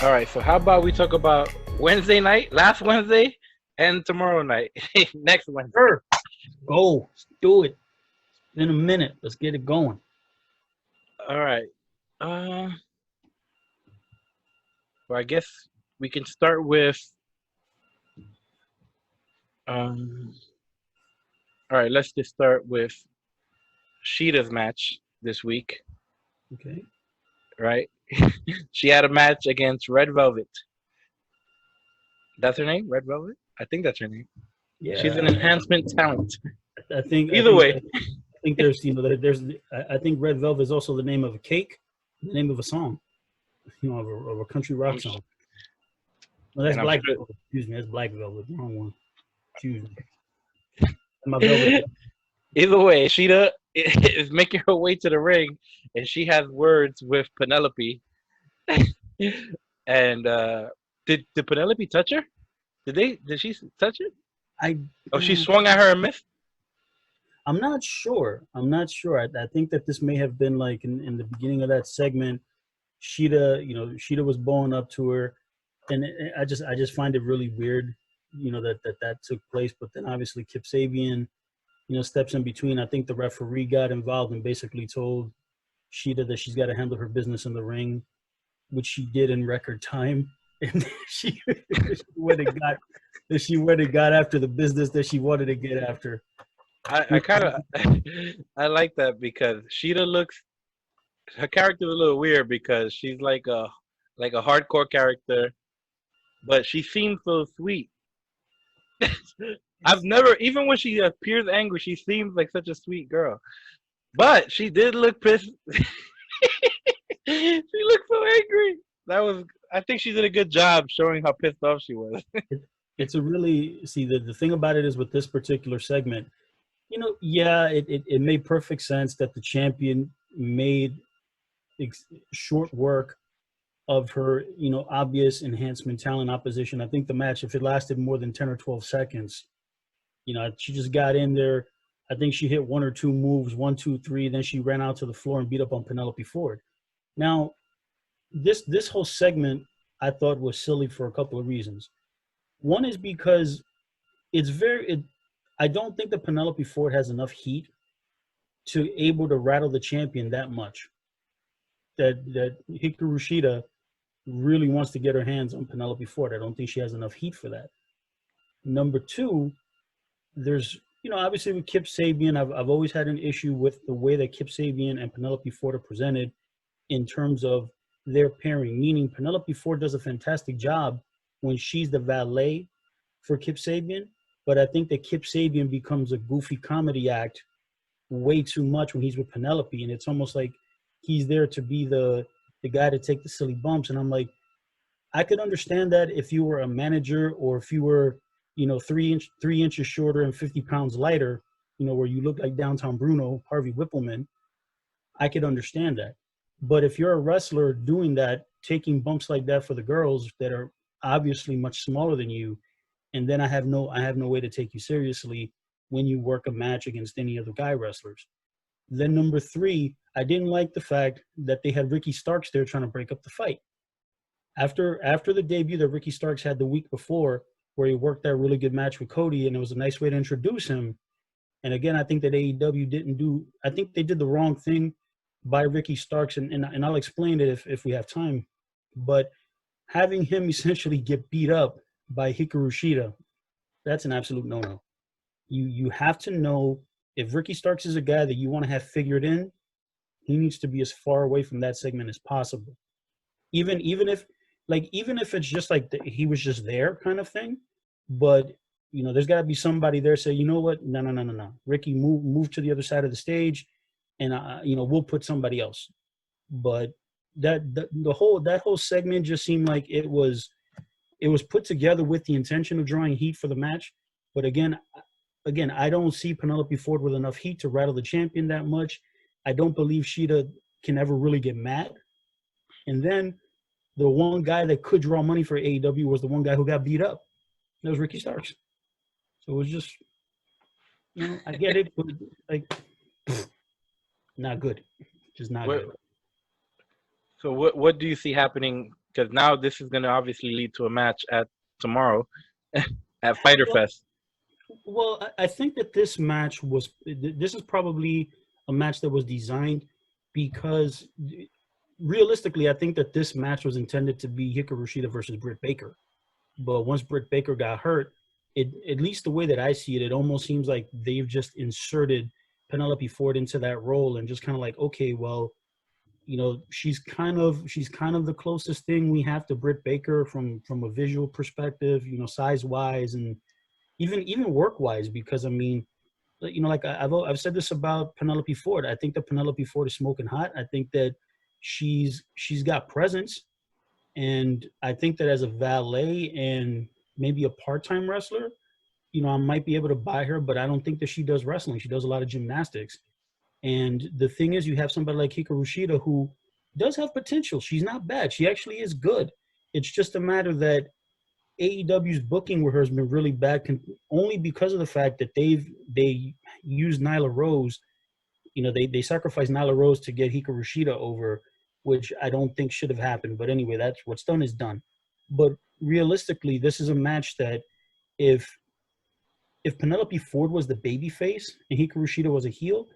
All right, so how about we talk about Wednesday night, last Wednesday, and tomorrow night, next Wednesday. Sure. Go. Let's do it. It's been a minute. Let's get it going. All right. Well, I guess we can start with. All right, let's just start with Sheeta's match this week. Okay. Right? She had a match against Red Velvet. That's her name, Red Velvet. I think that's her name. Yeah. She's an enhancement talent. I think. Either way. I think there's there's. I think Red Velvet is also the name of a cake, the name of a song, of a country rock song. No, that's Black Velvet. Excuse me, that's Black Velvet. Wrong one. Excuse me. My velvet. Either way, Sheeta is making her way to the ring, and she has words with Penelope. And did Penelope touch her? Did she touch her? She swung at her and missed. I'm not sure. I think that this may have been like in the beginning of that segment. Sheeta was bowing up to her, and I just find it really weird, that took place. But then obviously Kip Sabian, steps in between. I think the referee got involved and basically told Sheeta that she's got to handle her business in the ring, which she did in record time. And she went and got after the business that she wanted to get after. I kind of I like that because Sheeta her character is a little weird because she's like a hardcore character, but she seems so sweet. I've never, even when she appears angry, she seems like such a sweet girl. But she did look pissed. She looked so angry. I think she did a good job showing how pissed off she was. It's a really, the thing about it is with this particular segment, it made perfect sense that the champion made short work of her, obvious enhancement talent opposition. I think the match, if it lasted more than 10 or 12 seconds, she just got in there. I think she hit one or two moves, 1, 2, 3. Then she ran out to the floor and beat up on Penelope Ford. Now, this whole segment I thought was silly for a couple of reasons. One is because I don't think that Penelope Ford has enough heat to able to rattle the champion that much. That Hikaru Shida really wants to get her hands on Penelope Ford. I don't think she has enough heat for that. Number two, there's, obviously with Kip Sabian, I've always had an issue with the way that Kip Sabian and Penelope Ford are presented in terms of their pairing, meaning Penelope Ford does a fantastic job when she's the valet for Kip Sabian, but I think that Kip Sabian becomes a goofy comedy act way too much when he's with Penelope, and it's almost like he's there to be the guy to take the silly bumps. And I'm like, I could understand that if you were a manager or if you were, 3 inches shorter and 50 pounds lighter, where you look like downtown Bruno, Harvey Whippleman, I could understand that. But if you're a wrestler doing that, taking bumps like that for the girls that are obviously much smaller than you, and then I have no way to take you seriously when you work a match against any other guy wrestlers. Then number three, I didn't like the fact that they had Ricky Starks there trying to break up the fight. After the debut that Ricky Starks had the week before, where he worked that really good match with Cody, and it was a nice way to introduce him. And again, I think that AEW I think they did the wrong thing by Ricky Starks, and I'll explain it if we have time. But having him essentially get beat up by Hikaru Shida, that's an absolute no-no. You have to know if Ricky Starks is a guy that you want to have figured in, he needs to be as far away from that segment as possible. Even if it's just like he was just there kind of thing, but there's got to be somebody there say, you know what, no, Ricky, move to the other side of the stage, and we'll put somebody else. But that whole segment just seemed like it was put together with the intention of drawing heat for the match. But again, I don't see Penelope Ford with enough heat to rattle the champion that much. I don't believe Shida can ever really get mad. And then the one guy that could draw money for AEW was the one guy who got beat up. That was Ricky Starks. So it was just, I get it, but not good. Just not good. So what do you see happening because now this is going to obviously lead to a match at tomorrow at Fyter Well, Fest. well, I think that this match was. This is probably a match that was designed because realistically, I think that this match was intended to be Hikaru Shida versus Britt Baker. But once Britt Baker got hurt, at least the way that I see it, it almost seems like they've just inserted Penelope Ford into that role and just kind of like, okay, well, she's kind of the closest thing we have to Britt Baker from a visual perspective, size wise and even work wise. Because I mean, like I've said this about Penelope Ford. I think that Penelope Ford is smoking hot. I think that she's got presence. And I think that as a valet and maybe a part-time wrestler, I might be able to buy her, but I don't think that she does wrestling. She does a lot of gymnastics. And the thing is, you have somebody like Hikaru Shida who does have potential. She's not bad. She actually is good. It's just a matter that AEW's booking with her has been really bad, only because of the fact that they used Nyla Rose. They sacrificed Nyla Rose to get Hikaru Shida over, which I don't think should have happened. But anyway, that's what's done is done. But realistically, this is a match that if Penelope Ford was the baby face and Hikaru Shida was a heel,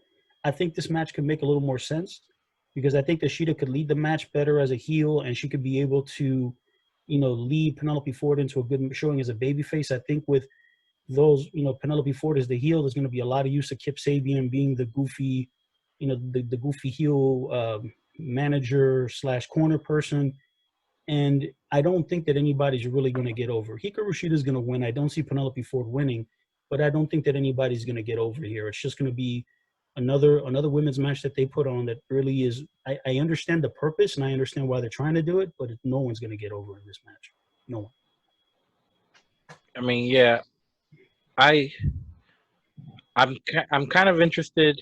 I think this match could make a little more sense, because I think that Shida could lead the match better as a heel, and she could be able to, lead Penelope Ford into a good showing as a baby face. I think with those, Penelope Ford as the heel, there's going to be a lot of use of Kip Sabian being the goofy, the goofy heel manager / corner person. And I don't think that anybody's really going to get over. Hikaru Shida is going to win. I don't see Penelope Ford winning, but I don't think that anybody's going to get over here. It's just going to be another women's match that they put on that really is. I understand the purpose and I understand why they're trying to do it, but no one's going to get over in this match. No one. I mean, yeah, I'm kind of interested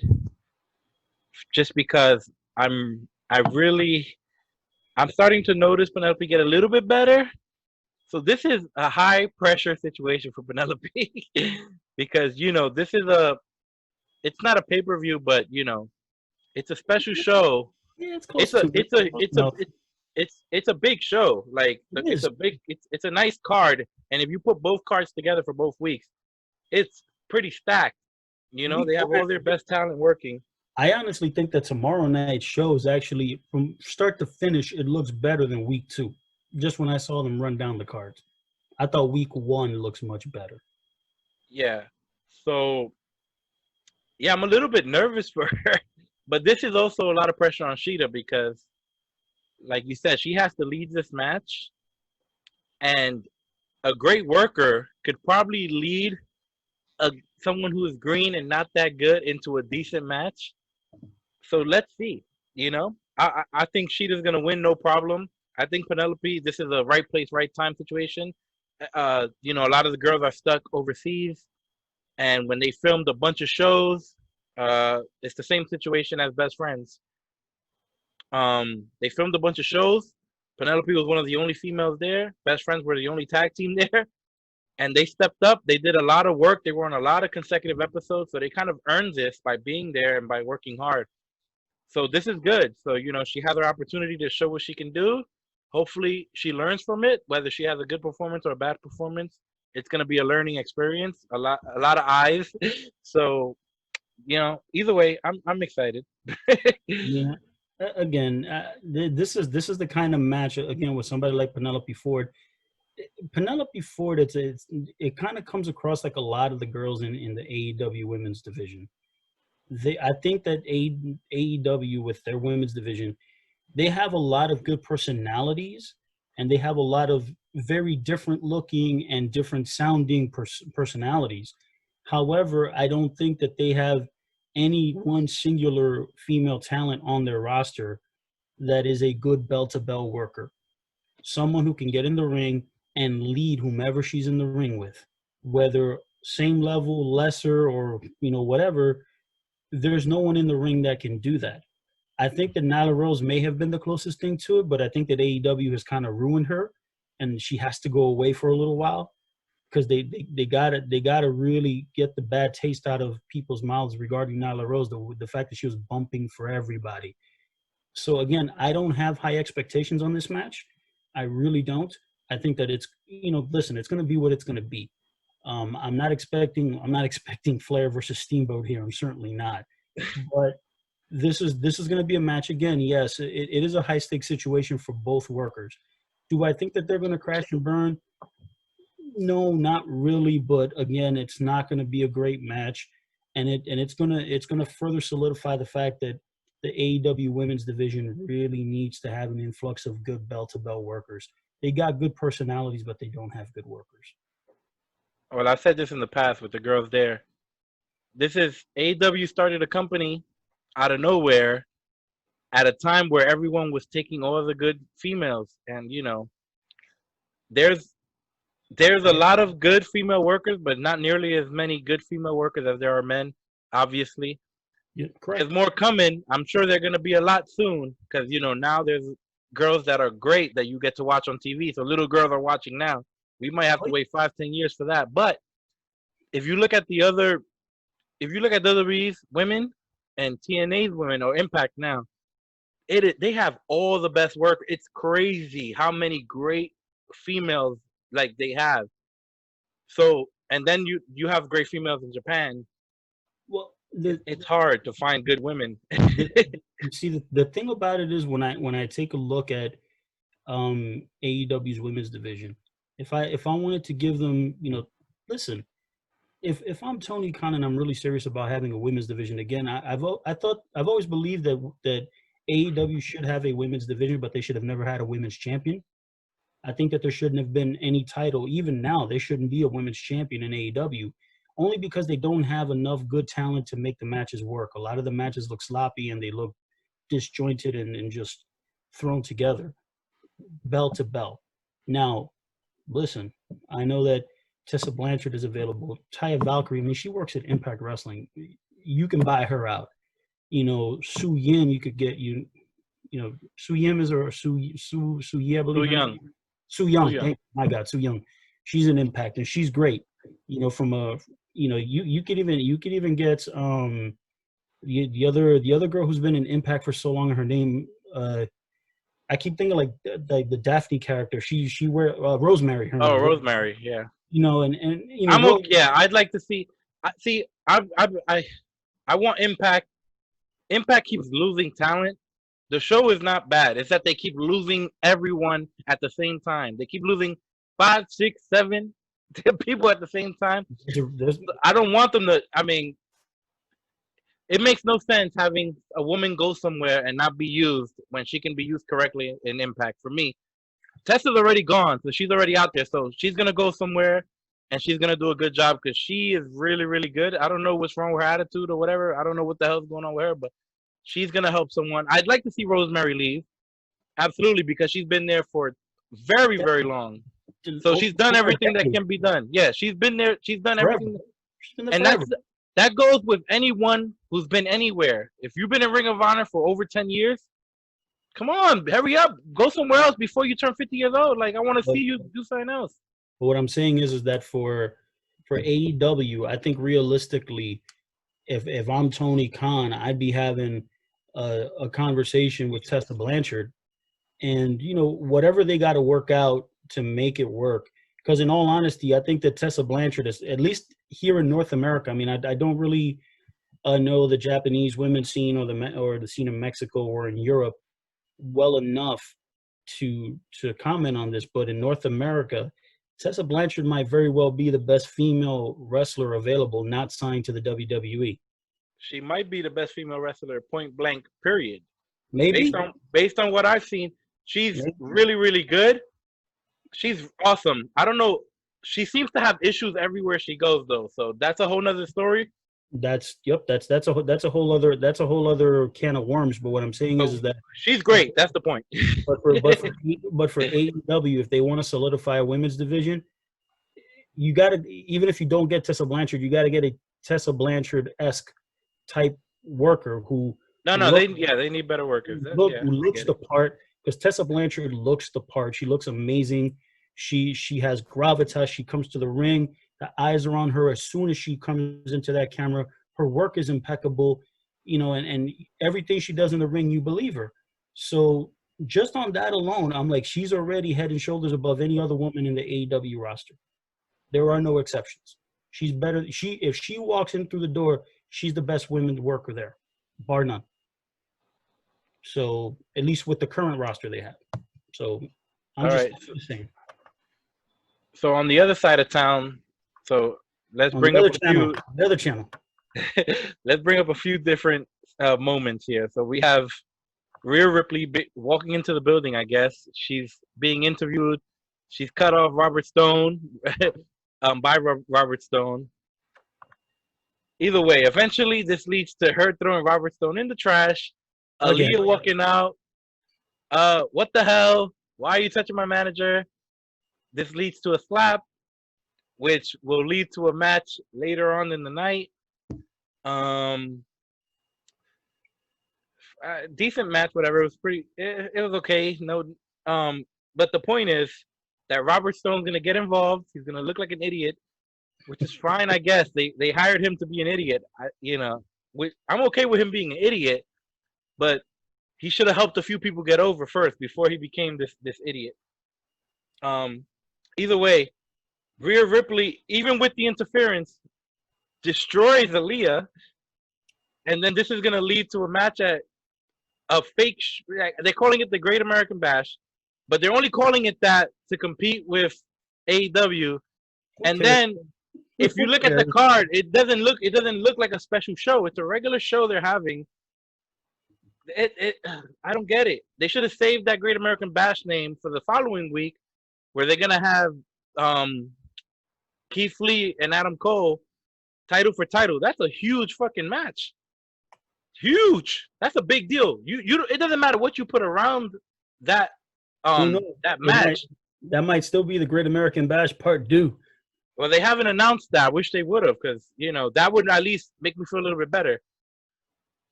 just because I'm starting to notice Penelope get a little bit better. So this is a high pressure situation for Penelope because this is it's not a pay-per-view, but it's a special show. Yeah, it's close to It's a big show. Like it's a nice card, and if you put both cards together for both weeks, it's pretty stacked. They have all their best talent working. I honestly think that tomorrow night's show is actually, from start to finish, it looks better than week 2. Just when I saw them run down the cards, I thought week 1 looks much better. Yeah. So, yeah, I'm a little bit nervous for her, but this is also a lot of pressure on Shida because, like you said, she has to lead this match, and a great worker could probably lead someone who is green and not that good into a decent match. So let's see. I think Shida's gonna win, no problem. I think Penelope, this is a right place, right time situation. A lot of the girls are stuck overseas, and when they filmed a bunch of shows, it's the same situation as Best Friends. They filmed a bunch of shows. Penelope was one of the only females there. Best Friends were the only tag team there, and they stepped up. They did a lot of work. They were on a lot of consecutive episodes, so they kind of earned this by being there and by working hard. So this is good. So, she has her opportunity to show what she can do. Hopefully she learns from it, whether she has a good performance or a bad performance. It's going to be a learning experience, a lot of eyes. So, either way, I'm excited. Yeah. Again, this is the kind of match, again, with somebody like Penelope Ford. Penelope Ford, it kind of comes across like a lot of the girls in the AEW women's division. I think that AEW with their women's division, they have a lot of good personalities, and they have a lot of very different looking and different sounding personalities. However, I don't think that they have any one singular female talent on their roster that is a good bell-to-bell worker. Someone who can get in the ring and lead whomever she's in the ring with, whether same level, lesser, or whatever. There's no one in the ring that can do that. I think that Nyla Rose may have been the closest thing to it, but I think that AEW has kind of ruined her, and she has to go away for a little while because they gotta really get the bad taste out of people's mouths regarding Nyla Rose, the fact that she was bumping for everybody. So again, I don't have high expectations on this match, I really don't. I think that it's, listen, it's going to be what it's going to be. I'm not expecting Flair versus Steamboat here. I'm certainly not. But this is going to be a match again. Yes, it is a high stakes situation for both workers. Do I think that they're going to crash and burn? No, not really. But again, it's not going to be a great match, and it's gonna further solidify the fact that the AEW women's division really needs to have an influx of good bell to bell workers. They got good personalities, but they don't have good workers. Well, I said this in the past with the girls there. This is AEW started a company out of nowhere at a time where everyone was taking all the good females, and there's a lot of good female workers, but not nearly as many good female workers as there are men. Obviously, Yeah, correct. there's more coming. I'm sure they're going to be a lot soon because now there's girls that are great that you get to watch on TV. So little girls are watching now. We might have to wait 5-10 years for that. But if you look at WWE's women and TNA's women or Impact now, they have all the best work. It's crazy how many great females like they have. So, and then you have great females in Japan. Well, It's hard to find good women. see, the thing about it is when I take a look at AEW's women's division, if I wanted to give them, listen, if I'm Tony Khan and I'm really serious about having a women's division again, I've always believed that AEW should have a women's division, but they should have never had a women's champion. I think that there shouldn't have been any title. Even now, there shouldn't be a women's champion in AEW, only because they don't have enough good talent to make the matches work. A lot of the matches look sloppy and they look disjointed and just thrown together, bell to bell. Now, listen, I know that Tessa Blanchard is available. Taya Valkyrie, I mean, she works at Impact Wrestling. You can buy her out. Su Yin, you could get Su Yin is or Su Yi, I believe. Too young. Su Young. Hey, my God, Su Young. She's an Impact and she's great. From a you could even get the other girl who's been in Impact for so long. Her name I keep thinking like the Daphne character. She wear Rosemary. Her name. Rosemary, yeah. I'm okay. Yeah, I'd like to see. I want Impact. Impact keeps losing talent. The show is not bad. It's that they keep losing everyone at the same time. They keep losing 5, 6, 7 people at the same time. I don't want them to. I mean, it makes no sense having a woman go somewhere and not be used when she can be used correctly in Impact. For me, Tessa's already gone, so she's already out there. So she's gonna go somewhere, and she's gonna do a good job because she is really, really good. I don't know what's wrong with her attitude or whatever. I don't know what the hell's going on with her, but she's gonna help someone. I'd like to see Rosemary leave, absolutely, because she's been there for very, very long. So she's done everything that can be done. Yeah, she's been there. She's done everything, and that goes with anyone who's been anywhere. If you've been in Ring of Honor for over 10 years, come on, hurry up, go somewhere else before you turn 50 years old. Like I want to see you do something else. But what I'm saying is that for AEW, I think realistically, if I'm Tony Khan, I'd be having a conversation with Tessa Blanchard, and whatever they got to work out to make it work. Because in all honesty, I think that Tessa Blanchard is, at least here in North America. I mean, I don't really know the Japanese women's scene or the scene in Mexico or in Europe well enough to comment on this. But in North America, Tessa Blanchard might very well be the best female wrestler available, not signed to the WWE. She might be the best female wrestler, point blank, period. Maybe. Based on what I've seen, she's really, really good. She's awesome. I don't know. She seems to have issues everywhere she goes, though. So that's a whole nother story. That's a whole other can of worms. But what I'm saying is that she's great. That's the point. But for AEW, if they want to solidify a women's division, you got to, even if you don't get Tessa Blanchard, you got to get a Tessa Blanchard-esque type worker who. They need better workers. Who looks the part, because Tessa Blanchard looks the part. She looks amazing. She has gravitas. She comes to the ring. The eyes are on her as soon as she comes into that camera. Her work is impeccable, and everything she does in the ring, you believe her. So just on that alone, I'm like, she's already head and shoulders above any other woman in the AEW roster. There are no exceptions. She's better. If she walks in through the door, she's the best women's worker there, bar none. So at least with the current roster they have. So I'm just saying. So on the other side of town, so let's On bring the up other channel, the other channel. let's bring up a few different moments here. So we have Rhea Ripley walking into the building. I guess she's being interviewed. She's cut off Robert Stone by Robert Stone. Either way, eventually this leads to her throwing Robert Stone in the trash. Aaliyah walking out. What the hell? Why are you touching my manager? This leads to a slap, which will lead to a match later on in the night. Decent match, whatever. It was pretty. It was okay. No. But the point is that Robert Stone's gonna get involved. He's gonna look like an idiot, which is fine, I guess. They hired him to be an idiot. I'm okay with him being an idiot, but he should have helped a few people get over first before he became this idiot. Either way, Rhea Ripley, even with the interference, destroys Aaliyah, and then this is gonna lead to a match at a fake. They're calling it the Great American Bash, but they're only calling it that to compete with AEW. And then, if you look at the card, it doesn't look like a special show. It's a regular show they're having. I don't get it. They should have saved that Great American Bash name for the following week, where they're gonna have Keith Lee and Adam Cole title for title. That's a huge fucking match. Huge. That's a big deal. It doesn't matter what you put around that that match. That might still be the Great American Bash Part 2. Well, they haven't announced that. I wish they would have, because that would at least make me feel a little bit better.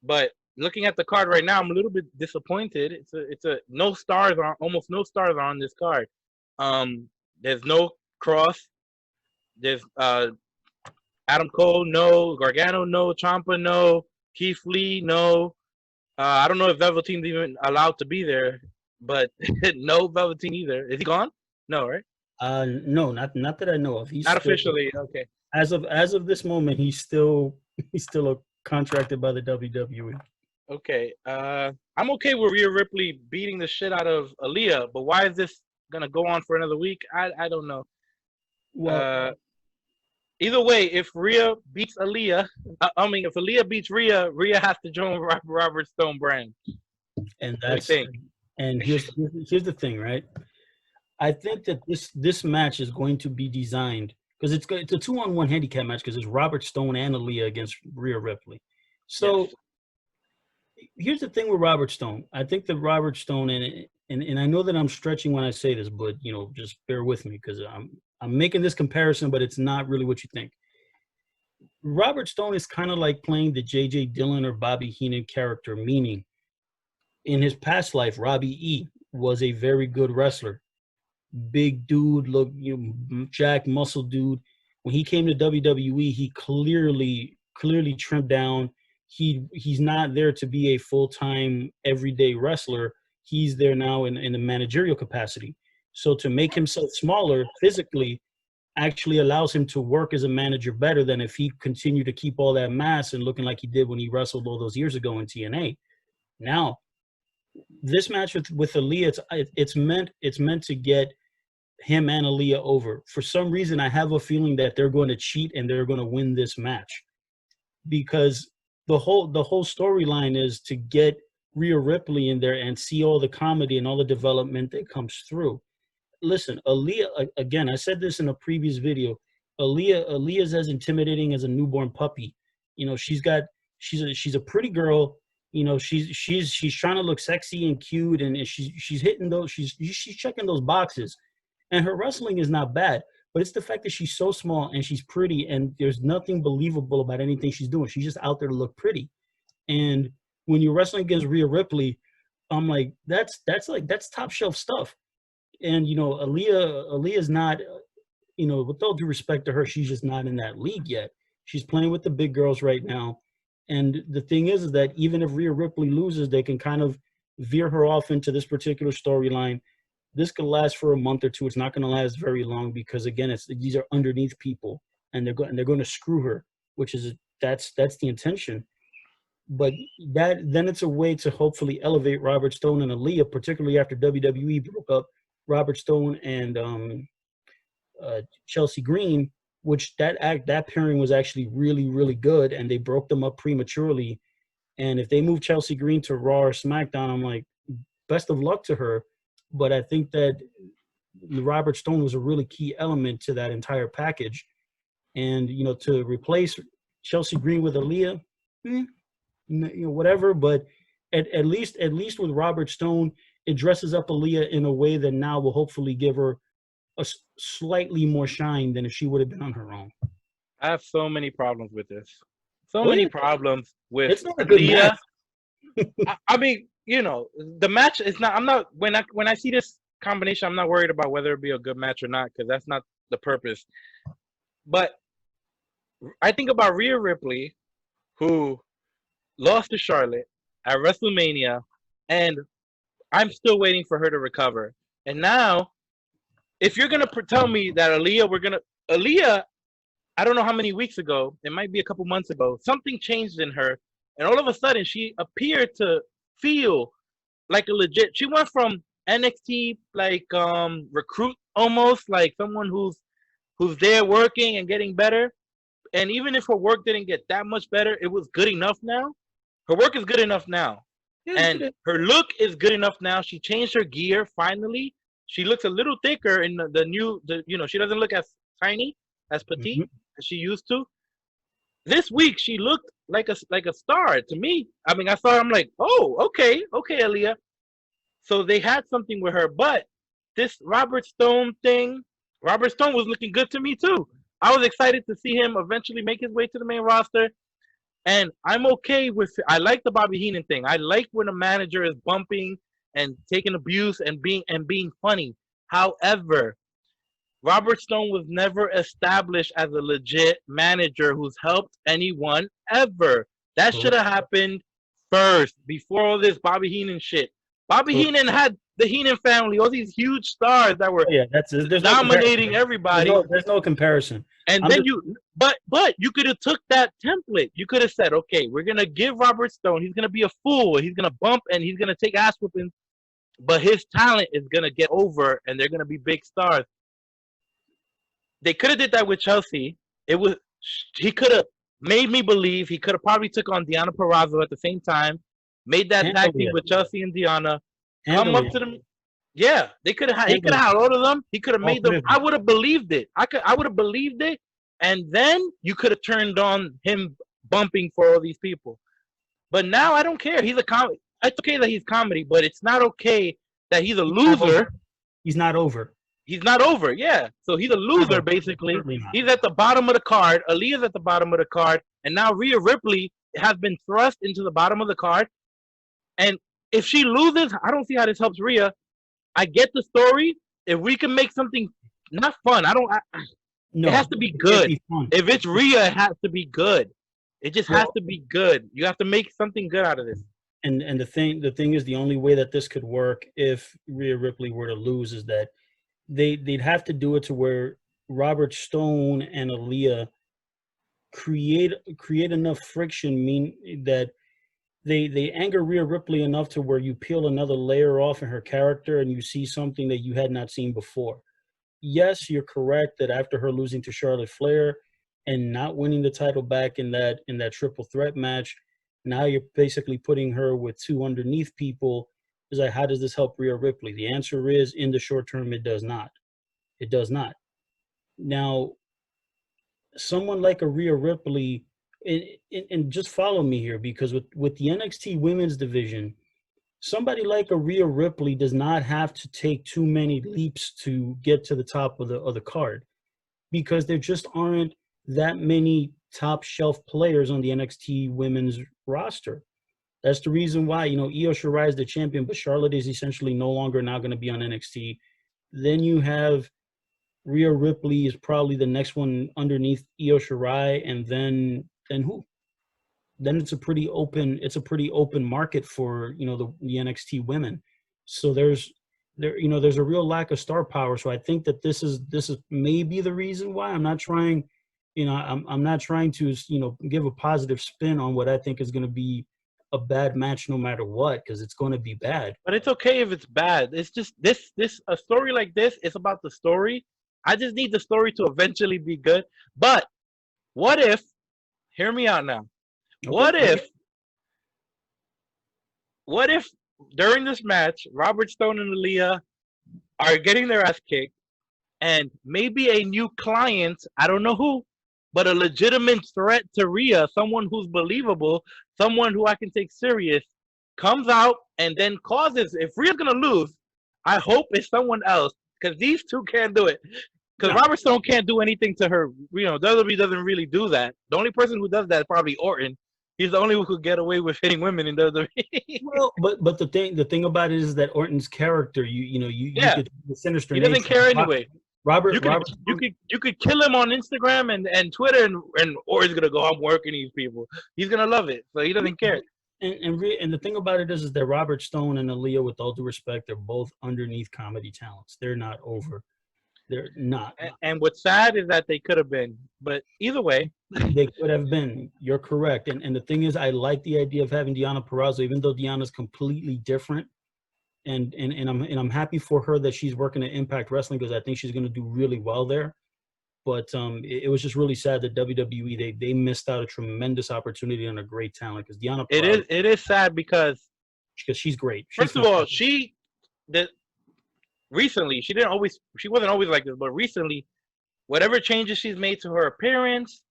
But looking at the card right now, I'm a little bit disappointed. It's a no stars on, almost no stars on this card. There's no Cross. There's Adam Cole, no. Gargano, no. Ciampa, no. Keith Lee, no. I don't know if Velveteen's even allowed to be there, but no Velveteen either. Is he gone? No, right? No, not that I know of. He's not officially. Okay. As of this moment, he's still contracted by the WWE. Okay. I'm okay with Rhea Ripley beating the shit out of Aaliyah, but why is this gonna go on for another week? I don't know. Well, either way, if Rhea beats Aaliyah, if Aaliyah beats Rhea, Rhea has to join Robert Stone brand. And that's the thing. And here's the thing, right? I think that this match is going to be designed because it's a 2-on-1 handicap match because it's Robert Stone and Aaliyah against Rhea Ripley. So here's the thing with Robert Stone. I think that Robert Stone and I know that I'm stretching when I say this, but just bear with me because I'm making this comparison, but it's not really what you think. Robert Stone is kind of like playing the J.J. Dillon or Bobby Heenan character, meaning in his past life, Robbie E. was a very good wrestler. Big dude, jack muscle dude. When he came to WWE, he clearly trimmed down. He's not there to be a full-time everyday wrestler. He's there now in the managerial capacity. So to make himself smaller physically actually allows him to work as a manager better than if he continued to keep all that mass and looking like he did when he wrestled all those years ago in TNA. Now, this match with Aaliyah, it's meant to get him and Aaliyah over. For some reason, I have a feeling that they're going to cheat and they're going to win this match because the whole storyline is to get Rhea Ripley in there and see all the comedy and all the development that comes through. Listen, Aaliyah, again, I said this in a previous video. Aaliyah's as intimidating as a newborn puppy. She's a pretty girl. She's trying to look sexy and cute, and she's hitting those. She's checking those boxes, and her wrestling is not bad. But it's the fact that she's so small and she's pretty, and there's nothing believable about anything she's doing. She's just out there to look pretty. And when you're wrestling against Rhea Ripley, I'm like, that's top shelf stuff. And Aaliyah's not, with all due respect to her, she's just not in that league yet. She's playing with the big girls right now. And the thing is that even if Rhea Ripley loses, they can kind of veer her off into this particular storyline. This could last for a month or two. It's not going to last very long because again, these are underneath people, and they're going to screw her, which is that's the intention. But then it's a way to hopefully elevate Robert Stone and Aaliyah, particularly after WWE broke up Robert Stone and Chelsea Green, which that pairing was actually really, really good, and they broke them up prematurely. And if they move Chelsea Green to Raw or SmackDown, I'm like, best of luck to her. But I think that Robert Stone was a really key element to that entire package. And, to replace Chelsea Green with Aaliyah, whatever. But at least with Robert Stone, it dresses up Aaliyah in a way that now will hopefully give her a slightly more shine than if she would have been on her own. I have so many problems with this. So many problems with it's not a good Aaliyah. match. I mean, the match is not. I'm not when I see this combination, I'm not worried about whether it be a good match or not because that's not the purpose. But I think about Rhea Ripley, who lost to Charlotte at WrestleMania, and I'm still waiting for her to recover. And now, if you're gonna tell me that Aaliyah, I don't know how many weeks ago, it might be a couple months ago, something changed in her, and all of a sudden she appeared to feel like a legit. She went from NXT recruit almost, like someone who's there working and getting better. And even if her work didn't get that much better, it was good enough now. Her work is good enough now. And her look is good enough now. She changed her gear finally. She looks a little thicker in the new, she doesn't look as tiny, as petite as she used to. This week she looked like a star to me. I mean, I saw her, I'm like, oh, okay, Aaliyah. So they had something with her, but this Robert Stone thing, Robert Stone was looking good to me too. I was excited to see him eventually make his way to the main roster. And I'm okay with I like the Bobby Heenan thing. I like when a manager is bumping and taking abuse and being funny. However, Robert Stone was never established as a legit manager who's helped anyone ever. That should have happened first before all this Bobby Heenan shit. Bobby Heenan had the Heenan family, all these huge stars that were dominating everybody. There's no comparison. And then but you could have took that template. You could have said, okay, we're gonna give Robert Stone. He's gonna be a fool. He's gonna bump and he's gonna take ass whooping, but his talent is gonna get over, and they're gonna be big stars. They could have did that with Chelsea. He could have made me believe. He could have probably took on Deonna Purrazzo at the same time, made that tag team with Chelsea and Deonna. Come up to them. Yeah, they could have. He could have had all of them. He could have made them. I would have believed it. I would have believed it, and then you could have turned on him bumping for all these people. But now I don't care. He's a comedy. It's okay that he's comedy, but it's not okay that he's a loser. He's not over. He's not over. Yeah, so he's a loser basically. He's at the bottom of the card. Aaliyah's at the bottom of the card, and now Rhea Ripley has been thrust into the bottom of the card. And if she loses, I don't see how this helps Rhea. I get the story. If we can make something not fun, it has to be good. If it's Rhea, it has to be good. It just has to be good. You have to make something good out of this. And the thing is, the only way that this could work if Rhea Ripley were to lose is that they'd have to do it to where Robert Stone and Aaliyah create enough friction, mean that they anger Rhea Ripley enough to where you peel another layer off in her character and you see something that you had not seen before. Yes, you're correct that after her losing to Charlotte Flair and not winning the title back in that triple threat match, now you're basically putting her with two underneath people. It's like, how does this help Rhea Ripley? The answer is, in the short term, it does not. It does not. Now, someone like a Rhea Ripley, and just follow me here, because with the NXT women's division, somebody like a Rhea Ripley does not have to take too many leaps to get to the top of the card, because there just aren't that many top shelf players on the NXT women's roster. That's the reason why, Io Shirai is the champion, but Charlotte is essentially no longer now going to be on NXT. Then you have Rhea Ripley is probably the next one underneath Io Shirai, and then who? then it's a pretty open market for, you know, the NXT women. So there's a real lack of star power. So I think that this is maybe the reason why. I'm not trying, you know, I'm not trying to, you know, give a positive spin on what I think is going to be a bad match no matter what, because it's going to be bad. But it's okay if it's bad. It's just this a story like this is about the story. I just need the story to eventually be good. But what if, hear me out now. Okay. What if during this match, Robert Stone and Aaliyah are getting their ass kicked, and maybe a new client, I don't know who, but a legitimate threat to Rhea, someone who's believable, someone who I can take serious, comes out and then causes, if Rhea's going to lose, I hope it's someone else, because these two can't do it. Because Robert Stone can't do anything to her. You know, WWE doesn't really do that. The only person who does that is probably Orton. He's the only one who could get away with hitting women in WWE. Well, but the thing about it is that Orton's character, you could the sinister. He doesn't care anyway. Robert, you could kill him on Instagram and Twitter, and Orton's gonna go, I'm working these people. He's gonna love it, so he doesn't care. And the thing about it is that Robert Stone and Aaliyah, with all due respect, they're both underneath comedy talents. They're not over. They're not. And what's sad is that they could have been, but either way, they could have been. You're correct. And the thing is, I like the idea of having Deonna Purrazzo, even though Deonna's completely different. And I'm happy for her that she's working at Impact Wrestling, because I think she's going to do really well there. But it was just really sad that WWE they missed out a tremendous opportunity on a great talent, because Deonna Purrazzo, it is sad because she's great. First of all, recently she wasn't always like this, but recently, whatever changes she's made to her appearance,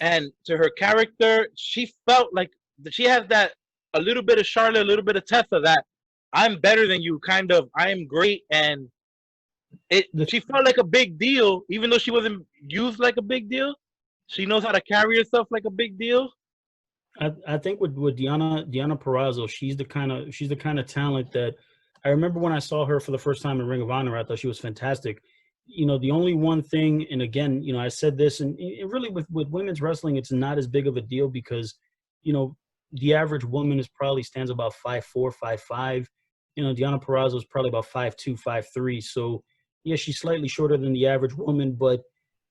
and to her character, she felt like she has that a little bit of Charlotte, a little bit of Tessa, that I'm better than you, kind of. I am great, and she felt like a big deal, even though she wasn't used like a big deal. She knows how to carry herself like a big deal. I think with Deonna Purrazzo, she's the kind of talent that I remember when I saw her for the first time in Ring of Honor. I thought she was fantastic. You know, the only one thing, and again, you know, I said this, and it really with women's wrestling, it's not as big of a deal because, you know, the average woman probably stands about 5'4", 5'5". You know, Deonna Purrazzo is probably about 5'2", 5'3". So, yeah, she's slightly shorter than the average woman, but,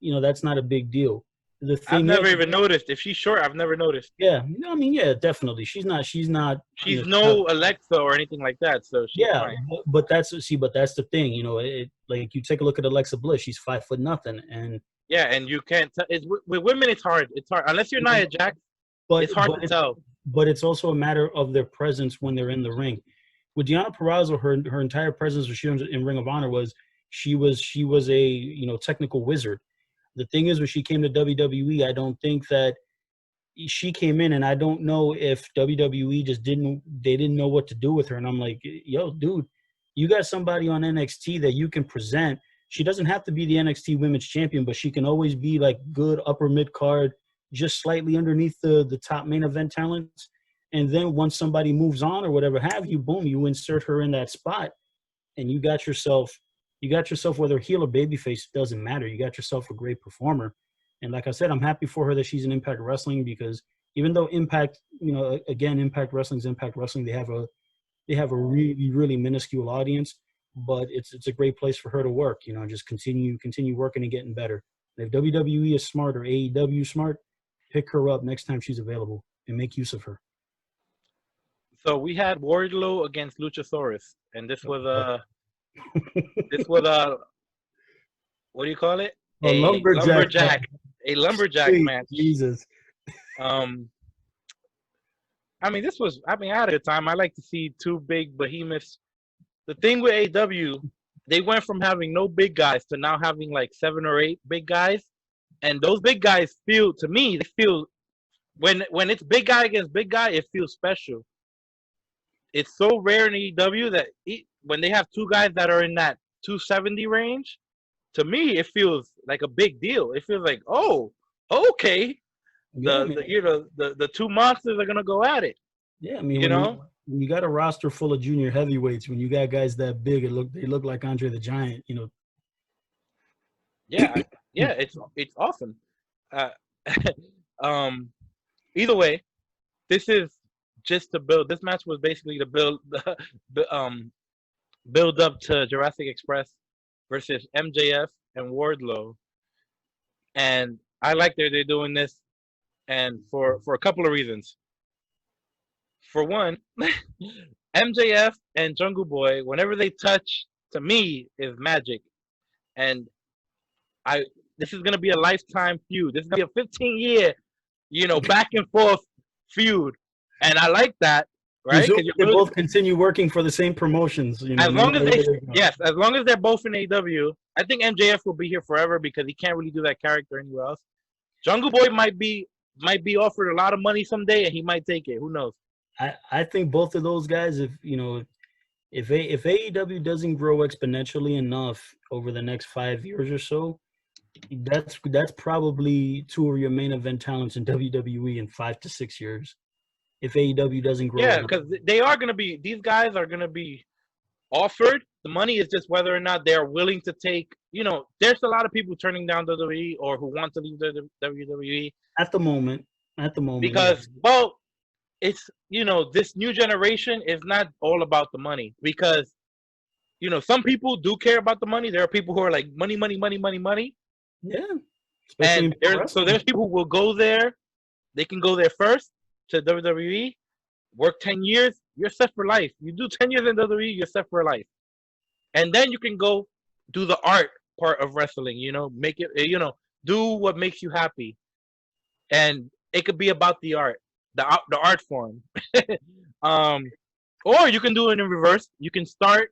you know, that's not a big deal. The thing I've never even noticed. If she's short, I've never noticed. Yeah, I mean, yeah, definitely. She's no Alexa or anything like that. So fine. But that's the thing. You know, like you take a look at Alexa Bliss. She's 5'0", and yeah, and you can't. With women, it's hard. It's hard unless you're Nia Jax. But it's hard to tell. But it's also a matter of their presence when they're in the ring. With Deonna Purrazzo, her entire presence when she was in Ring of Honor was she was a technical wizard. The thing is, when she came to WWE, I don't think that she came in, and I don't know if WWE didn't know what to do with her. And I'm like, yo, dude, you got somebody on NXT that you can present. She doesn't have to be the NXT Women's Champion, but she can always be like good upper mid card, just slightly underneath the top main event talents. And then once somebody moves on or whatever have you, boom, you insert her in that spot, and you got yourself, whether heel or babyface, it doesn't matter. You got yourself a great performer. And like I said, I'm happy for her that she's in Impact Wrestling, because even though Impact, Impact Wrestling's Impact Wrestling, they have a really, really minuscule audience, but it's a great place for her to work, just continue working and getting better. And if WWE is smart or AEW smart, pick her up next time she's available and make use of her. So we had Wardlow against Luchasaurus, and this was what do you call it? A lumberjack. A lumberjack match. Jesus. I mean, I had a good time. I like to see two big behemoths. The thing with AEW, they went from having no big guys to now having like 7 or 8 big guys. And those big guys feel when it's big guy against big guy, it feels special. It's so rare in AEW that when they have 2 guys that are in that 270 range, to me, it feels like a big deal. It feels like, oh, okay. The 2 monsters are going to go at it. Yeah, I mean, when you got a roster full of junior heavyweights, when you got guys that big, they look like Andre the Giant, Yeah, it's awesome. either way, this is just to build. This match was basically to build build up to Jurassic Express versus MJF and Wardlow, and I like that they're doing this, and for a couple of reasons. For one, MJF and Jungle Boy, whenever they touch, to me, is magic, and I this is gonna be a lifetime feud. This is gonna be a 15-year, back and forth feud, and I like that, right? Presumably they both continue working for the same promotions. As long as as long as they're both in AEW, I think MJF will be here forever because he can't really do that character anywhere else. Jungle Boy might be offered a lot of money someday, and he might take it. Who knows? I think both of those guys, if AEW doesn't grow exponentially enough over the next 5 years or so, that's probably two of your main event talents in WWE in 5 to 6 years. If AEW doesn't grow, yeah, because these guys are gonna be offered. The money is just whether or not they're willing to take. There's a lot of people turning down WWE or who want to leave the WWE at the moment. Because it's this new generation is not all about the money because some people do care about the money. There are people who are like money. Yeah. And there's people who will go there. They can go there first to WWE, work 10 years, you're set for life. You do 10 years in WWE, you're set for life. And then you can go do the art part of wrestling, make it, do what makes you happy. And it could be about the art, the art form. Or you can do it in reverse. You can start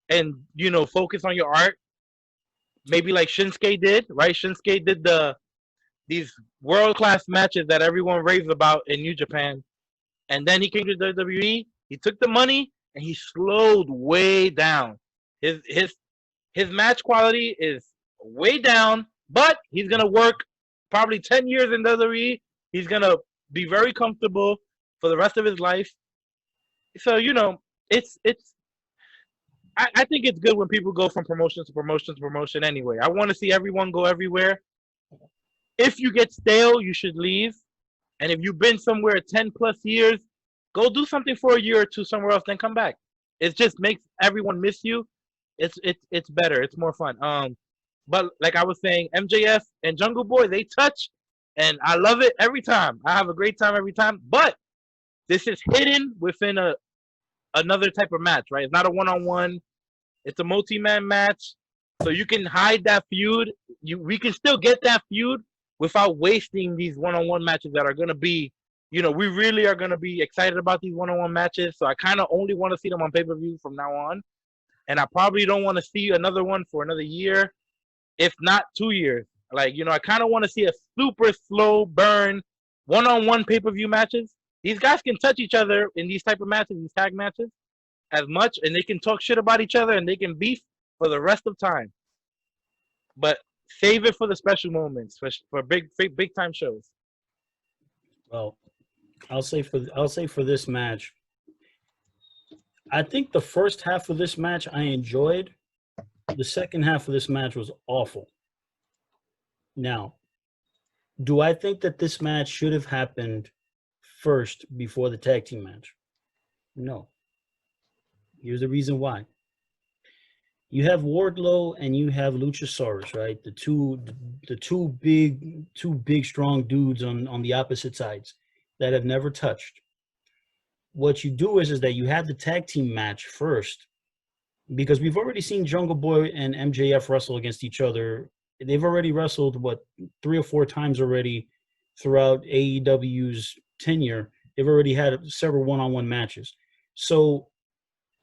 and, focus on your art. Maybe like Shinsuke did, right? Shinsuke did these world-class matches that everyone raves about in New Japan. And then he came to WWE. He took the money and he slowed way down. His match quality is way down, but he's gonna work probably 10 years in WWE. He's gonna be very comfortable for the rest of his life. So I think it's good when people go from promotion to promotion to promotion anyway. I want to see everyone go everywhere. If you get stale, you should leave. And if you've been somewhere 10 plus years, go do something for a year or two somewhere else, then come back. It just makes everyone miss you. It's better. It's more fun. But like I was saying, MJF and Jungle Boy, they touch, and I love it every time. I have a great time every time. But this is hidden within another type of match, right? It's not a one-on-one. It's a multi-man match. So you can hide that feud. We can still get that feud without wasting these one-on-one matches that are going to be, we really are going to be excited about these one-on-one matches. So I kind of only want to see them on pay-per-view from now on. And I probably don't want to see another one for another year, if not 2 years. Like, I kind of want to see a super slow burn one-on-one pay-per-view matches. These guys can touch each other in these type of matches, these tag matches, as much, and they can talk shit about each other, and they can beef for the rest of time. But save it for the special moments, for big time shows. Well, I'll say for this match, I think the first half of this match I enjoyed. The second half of this match was awful. Now, do I think that this match should have happened first before the tag team match? No. Here's the reason why. You have Wardlow and you have Luchasaurus, right? The two big strong dudes on the opposite sides that have never touched. What you do is that you have the tag team match first, because we've already seen Jungle Boy and MJF wrestle against each other. They've already wrestled 3 or 4 times already throughout AEW's tenure. They've already had several one-on-one matches. So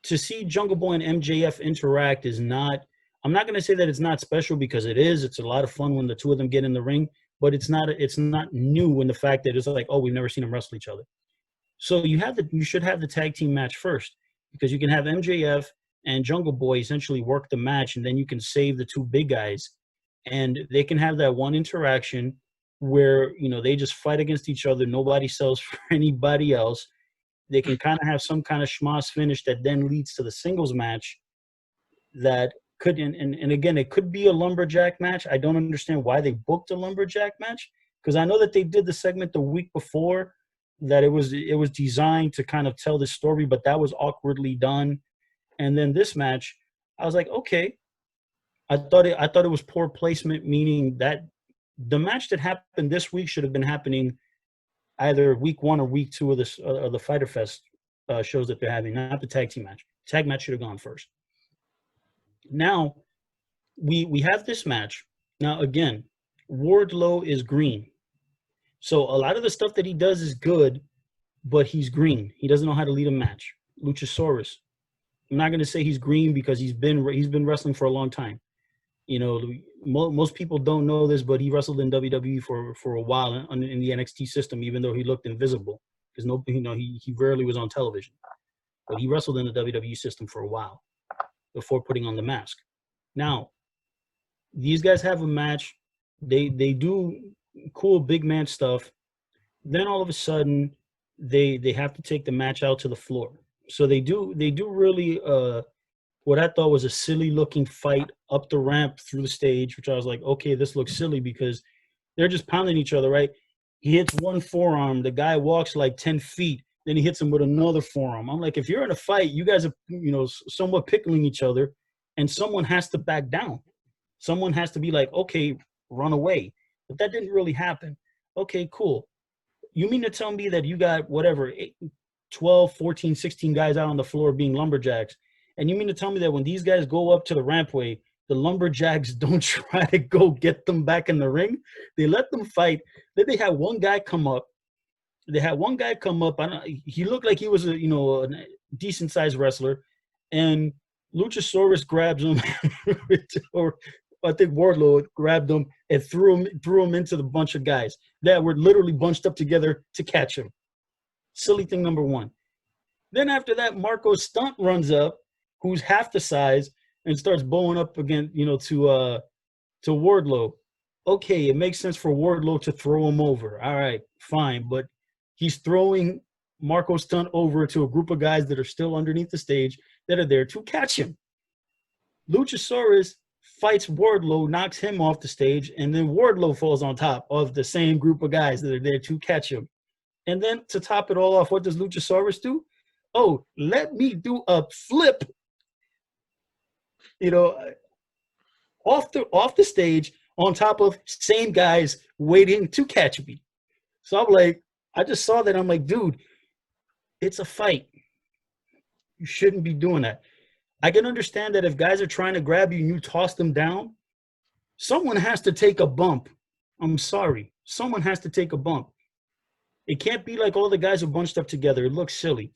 to see Jungle Boy and MJF interact is not, I'm not going to say that it's not special, because it is. It's a lot of fun when the two of them get in the ring, but it's not new in the fact that it's like, oh, we've never seen them wrestle each other. So you should have the tag team match first, because you can have MJF and Jungle Boy essentially work the match, and then you can save the two big guys, and they can have that one interaction where, they just fight against each other. Nobody sells for anybody else. They can kind of have some kind of schmoz finish that then leads to the singles match that could, and again, it could be a lumberjack match. I don't understand why they booked a lumberjack match, because I know that they did the segment the week before that it was designed to kind of tell this story, but that was awkwardly done. And then this match, I was like, okay. I thought it was poor placement, meaning that the match that happened this week should have been happening either week 1 or week 2 of the Fyter Fest shows that they're having, not the tag team match. Tag match should have gone first. Now we have this match. Now again, Wardlow is green, so a lot of the stuff that he does is good, but he's green. He doesn't know how to lead a match. Luchasaurus. I'm not going to say he's green because he's been wrestling for a long time. You know, most people don't know this, but he wrestled in WWE for a while in the NXT system, even though he looked invisible because he rarely was on television. But he wrestled in the WWE system for a while before putting on the mask. Now, these guys have a match. They do cool big man stuff. Then all of a sudden, they have to take the match out to the floor. So they do really what I thought was a silly looking fight up the ramp through the stage, which I was like, okay, this looks silly because they're just pounding each other, right? He hits one forearm. The guy walks like 10 feet. Then he hits him with another forearm. I'm like, if you're in a fight, you guys are, somewhat pickling each other, and someone has to back down. Someone has to be like, okay, run away. But that didn't really happen. Okay, cool. You mean to tell me that you got whatever, 12, 14, 16 guys out on the floor being lumberjacks, and you mean to tell me that when these guys go up to the rampway, the lumberjacks don't try to go get them back in the ring? They let them fight. Then they had one guy come up. He looked like he was a decent sized wrestler, and Luchasaurus grabs him, or I think Wardlow grabbed him and threw him into the bunch of guys that were literally bunched up together to catch him. Silly thing number one. Then after that, Marco Stunt runs up, who's half the size, and starts bowing up again, to Wardlow. Okay, it makes sense for Wardlow to throw him over. All right, fine. But he's throwing Marco Stunt over to a group of guys that are still underneath the stage that are there to catch him. Luchasaurus fights Wardlow, knocks him off the stage, and then Wardlow falls on top of the same group of guys that are there to catch him. And then to top it all off, what does Luchasaurus do? Oh, let me do a flip, off the stage on top of same guys waiting to catch me. So I'm like, I just saw that. I'm like, dude, it's a fight. You shouldn't be doing that. I can understand that if guys are trying to grab you and you toss them down, someone has to take a bump. I'm sorry. Someone has to take a bump. It can't be like all the guys are bunched up together. It looks silly.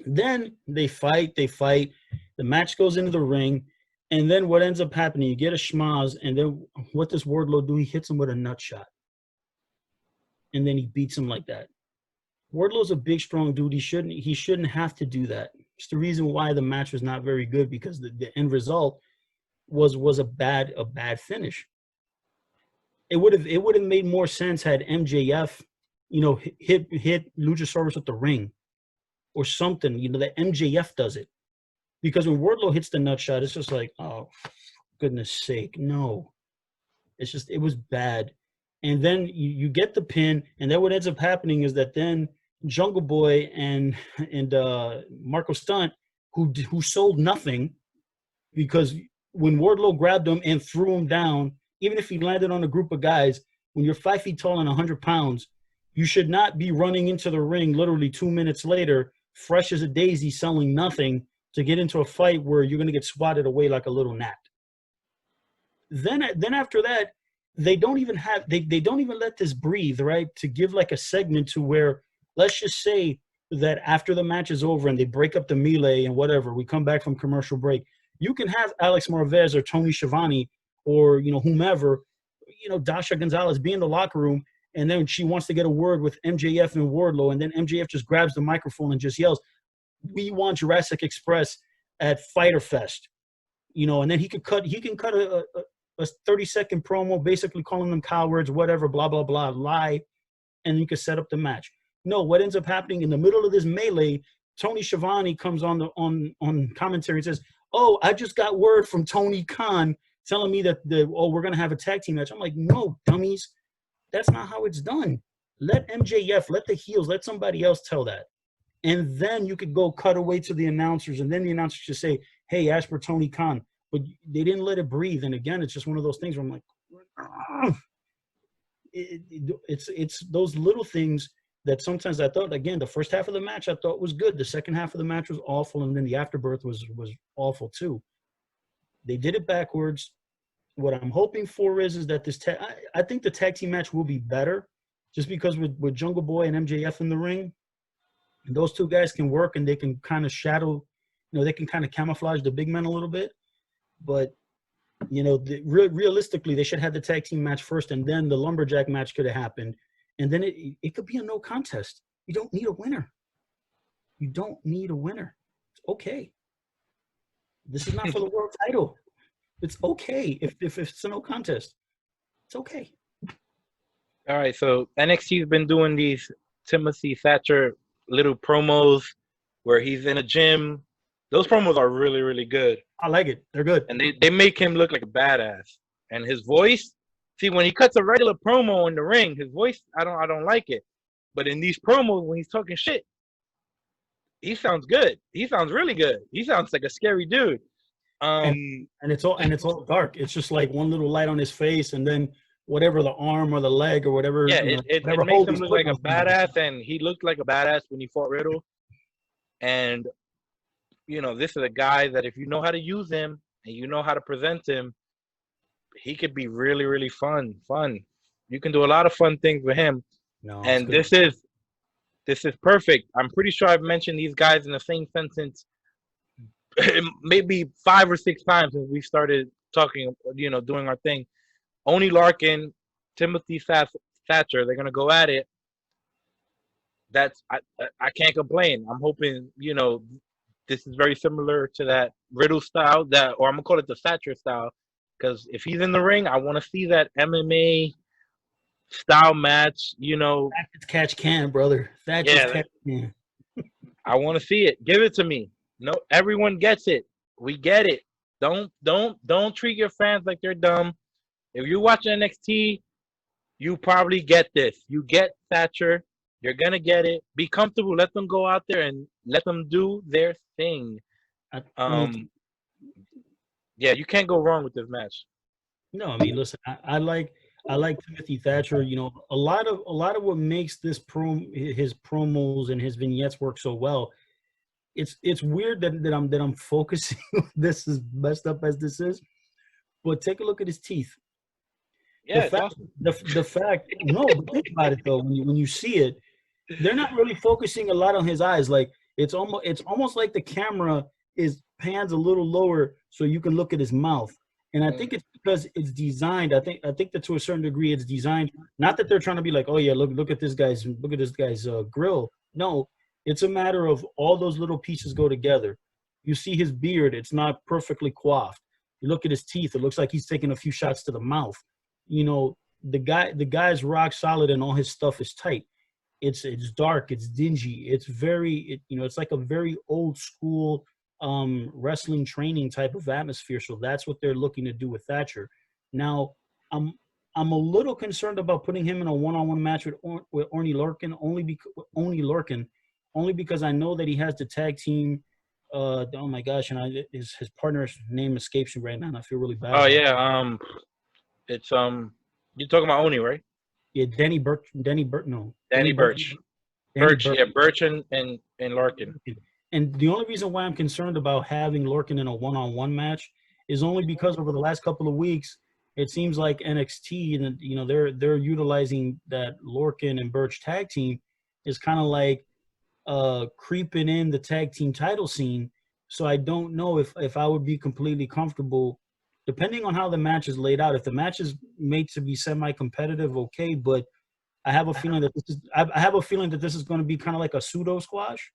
Then they fight. The match goes into the ring. And then what ends up happening, you get a schmaz, and then what does Wardlow do? He hits him with a nut shot. And then he beats him like that. Wardlow's a big, strong dude. He shouldn't have to do that. It's the reason why the match was not very good, because the end result was a bad finish. It would have made more sense had MJF, hit Luchasaurus with the ring or something. That MJF does it, because when Wardlow hits the nut shot, it's just like, oh, goodness sake, no. It was bad. And then you get the pin, and then what ends up happening is that then Jungle Boy and Marco Stunt, who sold nothing, because when Wardlow grabbed him and threw him down, even if he landed on a group of guys, when you're 5 feet tall and 100 pounds, you should not be running into the ring literally 2 minutes later, fresh as a daisy, selling nothing, to get into a fight where you're going to get swatted away like a little gnat. Then after that, they don't even let this breathe, right? To give like a segment to where, let's just say that after the match is over and they break up the melee and whatever, we come back from commercial break, you can have Alex Marvez or Tony Schiavone or whomever, Dasha Gonzalez be in the locker room, and then she wants to get a word with MJF and Wardlow, and then MJF just grabs the microphone and just yells, "We want Jurassic Express at Fyter Fest," and then he can cut a 30-second promo basically calling them cowards, whatever, blah, blah, blah, lie, and you can set up the match. No, what ends up happening in the middle of this melee, Tony Schiavone comes on commentary and says, "Oh, I just got word from Tony Khan telling me that we're going to have a tag team match." I'm like, no, dummies. That's not how it's done. Let MJF, let the heels, let somebody else tell that. And then you could go cut away to the announcers, and then the announcers should say, hey, ask for Tony Khan. But they didn't let it breathe. And again, it's just one of those things where I'm like, it's those little things that sometimes I thought, again, the first half of the match I thought was good. The second half of the match was awful, and then the afterbirth was awful too. They did it backwards. What I'm hoping for is that this I think the tag team match will be better, just because with Jungle Boy and MJF in the ring, and those two guys can work and they can kind of shadow, they can kind of camouflage the big men a little bit. But realistically, they should have the tag team match first, and then the lumberjack match could have happened, and then it could be a no contest. You don't need a winner. You don't need a winner. It's okay. This is not for the world title. It's okay if it's a no contest. It's okay. All right, so NXT's been doing these Timothy Thatcher little promos where he's in a gym. Those promos are really, really good. I like it. They're good. And they make him look like a badass. And his voice, see, when he cuts a regular promo in the ring, his voice, I don't like it. But in these promos, when he's talking shit, he sounds good. He sounds really good. He sounds like a scary dude. And it's all dark. It's just like one little light on his face, and then whatever the arm or the leg or whatever. Yeah, it makes him look like a badass, and he looked like a badass when he fought Riddle. And this is a guy that if you know how to use him and you know how to present him, he could be really, really fun. You can do a lot of fun things with him. No, and this is perfect. I'm pretty sure I've mentioned these guys in the same sentence maybe 5 or 6 times since we started talking, doing our thing. Oney Larkin, Timothy Thatcher, they're gonna go at it. I can't complain. I'm hoping, this is very similar to that Riddle style, or I'm gonna call it the Thatcher style, because if he's in the ring, I want to see that MMA style match. Thatcher's catch can, brother. Thatcher's catch can. I want to see it. Give it to me. No, everyone gets it. We get it. Don't treat your fans like they're dumb. If you're watching NXT, you probably get this. You get Thatcher. You're gonna get it. Be comfortable. Let them go out there and let them do their thing. Yeah, you can't go wrong with this match. No, I mean, listen, I like Timothy Thatcher. A lot of what makes his promos and his vignettes work so well. It's weird that I'm focusing on this, as messed up as this is, but take a look at his teeth. Yeah, the fact no, but think about it though. When you see it, they're not really focusing a lot on his eyes. Like it's almost like the camera pans a little lower so you can look at his mouth. And I think it's because it's designed. I think that to a certain degree it's designed. Not that they're trying to be like, oh yeah, look at this guy's grill. No, it's a matter of all those little pieces go together. You see his beard; it's not perfectly coiffed. You look at his teeth; it looks like he's taking a few shots to the mouth. The guy's rock solid, and all his stuff is tight. It's dark. It's dingy. It's very it's like a very old school wrestling training type of atmosphere. So that's what they're looking to do with Thatcher. Now, I'm a little concerned about putting him in a one-on-one match with Oney Larkin, only because I know that he has the tag team. Oh my gosh, and his partner's name escapes me right now, and I feel really bad. Oh yeah, it's you're talking about Oney, right? Yeah, Danny Burch. Danny Burch. Yeah, Burch and Larkin. And the only reason why I'm concerned about having Larkin in a one-on-one match is only because over the last couple of weeks, it seems like NXT and they're utilizing that Larkin and Burch tag team is kind of like creeping in the tag team title scene. So I don't know if I would be completely comfortable, depending on how the match is laid out. If the match is made to be semi-competitive, okay, but I have a feeling that this is going to be kind of like a pseudo squash,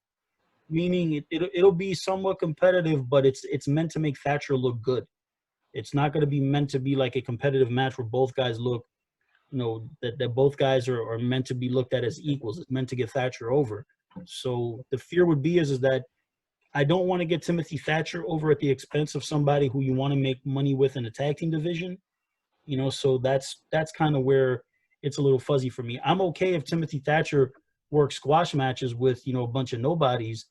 meaning it'll be somewhat competitive, but it's meant to make Thatcher look good. It's not going to be meant to be like a competitive match where both guys look, that both guys are meant to be looked at as equals. It's meant to get Thatcher over. So the fear would be is that I don't want to get Timothy Thatcher over at the expense of somebody who you want to make money with in the tag team division. So that's kind of where it's a little fuzzy for me. I'm okay if Timothy Thatcher works squash matches with, you know, a bunch of nobodies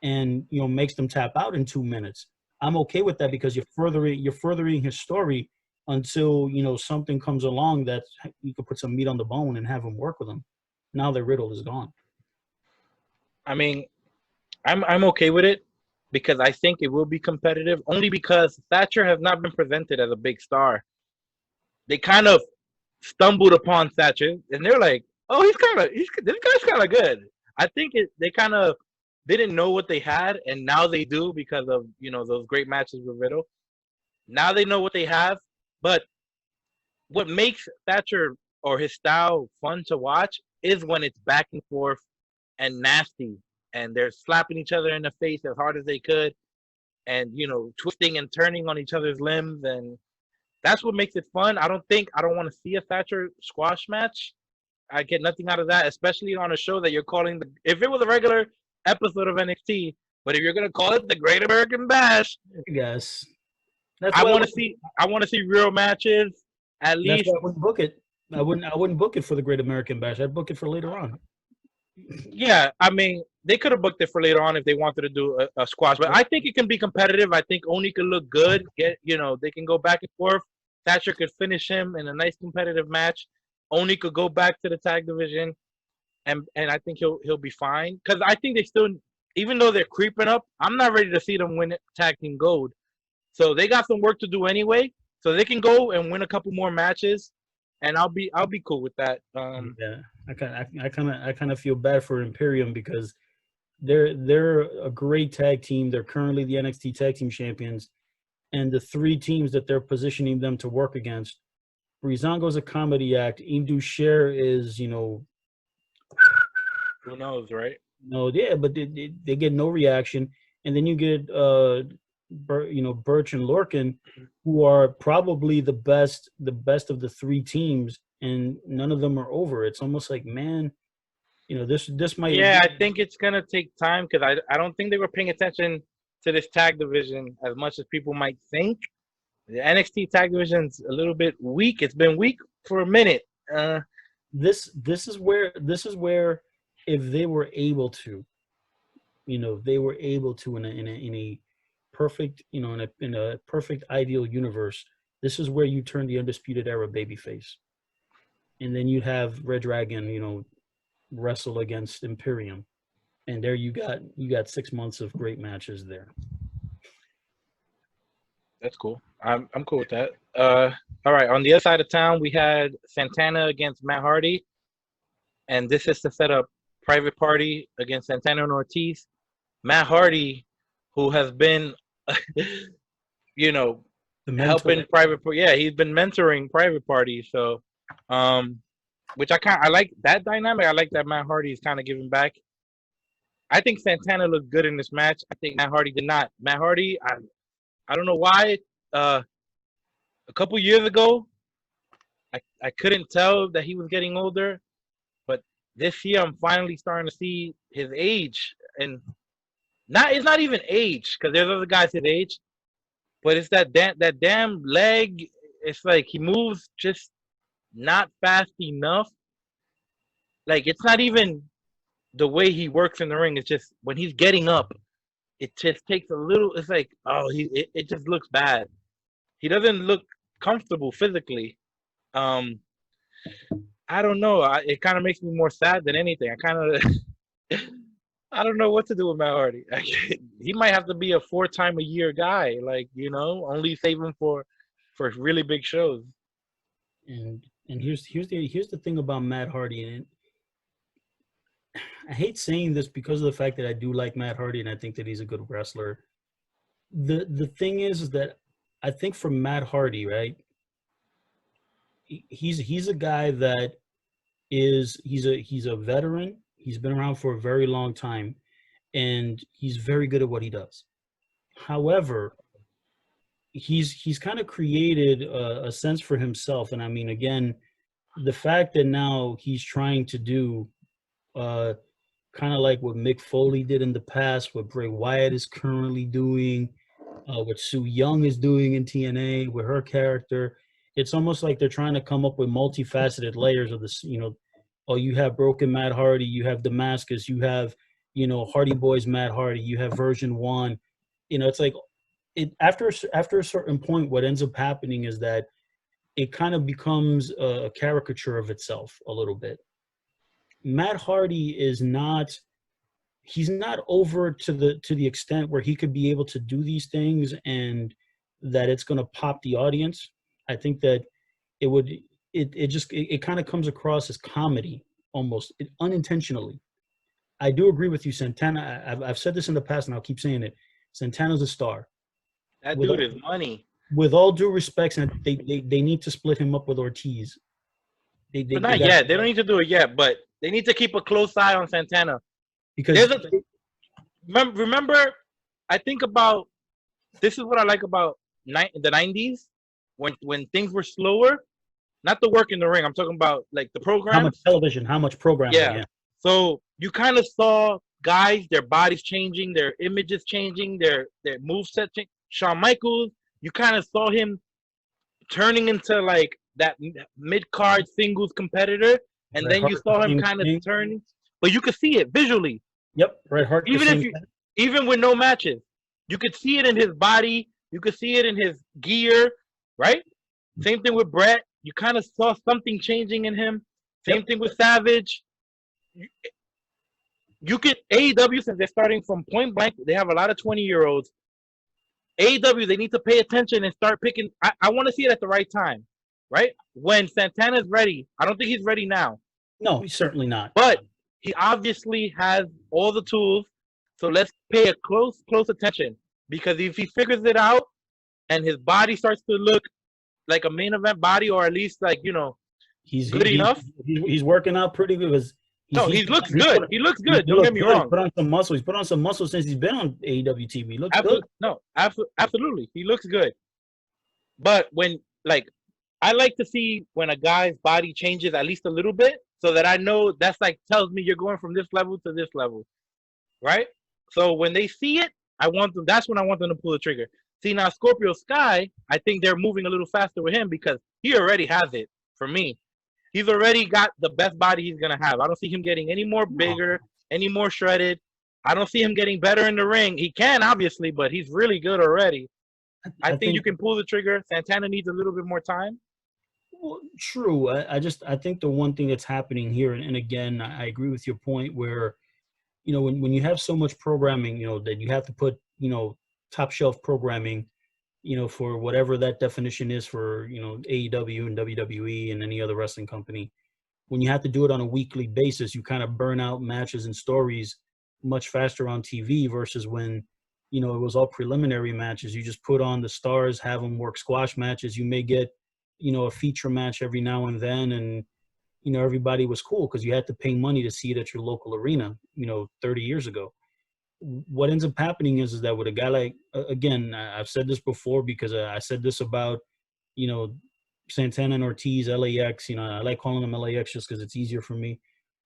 and, you know, makes them tap out in 2 minutes. I'm okay with that because you're furthering his story until, you know, something comes along that you could put some meat on the bone and have him work with him. Now that Riddle is gone. I mean, I'm okay with it because I think it will be competitive only because Thatcher has not been presented as a big star. They kind of stumbled upon Thatcher and they're like, oh, this guy's kind of good. I think they kind of didn't know what they had, and now they do because of, you know, those great matches with Riddle. Now they know what they have, but what makes Thatcher or his style fun to watch is when it's back and forth and nasty, and they're slapping each other in the face as hard as they could, and, you know, twisting and turning on each other's limbs, and that's what makes it fun. I don't want to see a Thatcher squash match. I get nothing out of that, especially on a show that you're calling if it was a regular episode of NXT, but if you're gonna call it the Great American Bash, I guess I want to see real matches at least. That's why I wouldn't book it. I wouldn't book it for the Great American Bash. I'd book it for later on. Yeah, I mean, they could have booked it for later on if they wanted to do a squash, but I think it can be competitive. I think Oni could look good. They can go back and forth. Thatcher could finish him in a nice competitive match. Oni could go back to the tag division, and I think he'll be fine. Because I think they still, even though they're creeping up, I'm not ready to see them win tag team gold. So they got some work to do anyway. So they can go and win a couple more matches, and I'll be cool with that. Yeah, I kind of feel bad for Imperium because they're a great tag team. They're currently the NXT Tag Team Champions, and the 3 teams that they're positioning them to work against. Breezango's a comedy act. Indus Sher is, you know, who knows, right? No, yeah, but they get no reaction, and then you get Birch and Lorcan, who are probably the best of the 3 teams, and none of them are over. It's almost like, man, you know, this might. Yeah, I think it's gonna take time because I don't think they were paying attention to this tag division as much as people might think. The NXT tag division's a little bit weak. It's been weak for a minute. This is where if they were able to, you know, they were able to in a perfect, you know, in a perfect ideal universe, this is where you turn the Undisputed Era babyface, and then you have Red Dragon, you know, wrestle against Imperium, and there you got 6 months of great matches there. That's cool. I'm cool with that. All right. On the other side of town, we had Santana against Matt Hardy, and this is to set up Private Party against Santana and Ortiz. Matt Hardy, who has been, you know, helping Private Party. Yeah, he's been mentoring Private Party. So, which I like that dynamic. I like that Matt Hardy is kind of giving back. I think Santana looked good in this match. I think Matt Hardy did not. Matt Hardy, I don't know why. A couple years ago, I couldn't tell that he was getting older, but this year I'm finally starting to see his age, and it's not even age because there's other guys his age, but it's that damn leg. It's like he moves just not fast enough. Like, it's not even the way he works in the ring. It's just when he's getting up, it just takes a little. It's like, oh, it just looks bad. He doesn't look comfortable physically. I don't know. It kind of makes me more sad than anything. I don't know what to do with Matt Hardy. He might have to be a 4-time-a-year guy, like, you know, only save him for really big shows. And here's the thing about Matt Hardy, and I hate saying this because of the fact that I do like Matt Hardy and I think that he's a good wrestler. The thing is that I think for Matt Hardy, right? He's a guy that he's a veteran. He's been around for a very long time, and he's very good at what he does. However, he's kind of created a sense for himself, and I mean, again, the fact that now he's trying to do kind of like what Mick Foley did in the past, what Bray Wyatt is currently doing, what Sue Young is doing in TNA with her character. It's almost like they're trying to come up with multifaceted layers of this. Oh, you have Broken Matt Hardy, you have Damascus, you have Hardy Boys Matt Hardy, you have version 1. It's like after a certain point, what ends up happening is that it kind of becomes a caricature of itself a little bit. Matt Hardy is not. He's not over to the extent where he could be able to do these things and that it's going to pop the audience. I think that it kind of comes across as comedy almost unintentionally. I do agree with you, Santana. I've said this in the past and I'll keep saying it. Santana's a star. That dude is money. With all due respect, they need to split him up with Ortiz. But not yet. They don't need to do it yet, but they need to keep a close eye on Santana. Because remember, I think about this is what I like about the 90s when things were slower, not the work in the ring. I'm talking about like the program. How much television, how much programming. Yeah. So you kind of saw guys, their bodies changing, their images changing, their moveset changing. Shawn Michaels, you kind of saw him turning into like that mid-card singles competitor, and then you saw him kind of turning. But you could see it visually. Yep, Bret Hart. Even with no matches, you could see it in his body. You could see it in his gear, right? Same thing with Bret. You kind of saw something changing in him. Same thing with Savage. You could AEW, since they're starting from point blank, they have a lot of 20-year-olds. AEW, they need to pay attention and start picking. I want to see it at the right time, right? When Santana's ready. I don't think he's ready now. No, he's certainly not. But he obviously has all the tools, so let's pay a close attention. Because if he figures it out and his body starts to look like a main event body, or at least like, he's good enough. He's working out pretty good. He looks good. He looks good. Don't get me wrong. He's put on some muscle. He's put on some muscle since he's been on AEW TV. He looks good. No, absolutely. He looks good. But when, like, I like to see when a guy's body changes at least a little bit, so that I know that's like tells me you're going from this level to this level, right? So when they see it, that's when I want them to pull the trigger. See, now Scorpio Sky, I think they're moving a little faster with him because he already has it for me. He's already got the best body he's going to have. I don't see him getting any more bigger, any more shredded. I don't see him getting better in the ring. He can, obviously, but he's really good already. I think you can pull the trigger. Santana needs a little bit more time. Well, true. I think the one thing that's happening here, and again, I agree with your point where, when you have so much programming, that you have to put, top shelf programming, for whatever that definition is for, AEW and WWE and any other wrestling company. When you have to do it on a weekly basis, you kind of burn out matches and stories much faster on TV versus when, it was all preliminary matches. You just put on the stars, have them work squash matches. You may get, a feature match every now and then. And, everybody was cool because you had to pay money to see it at your local arena, 30 years ago. What ends up happening is that with a guy like, again, I've said this before because I said this about, Santana and Ortiz, LAX, I like calling them LAX just because it's easier for me.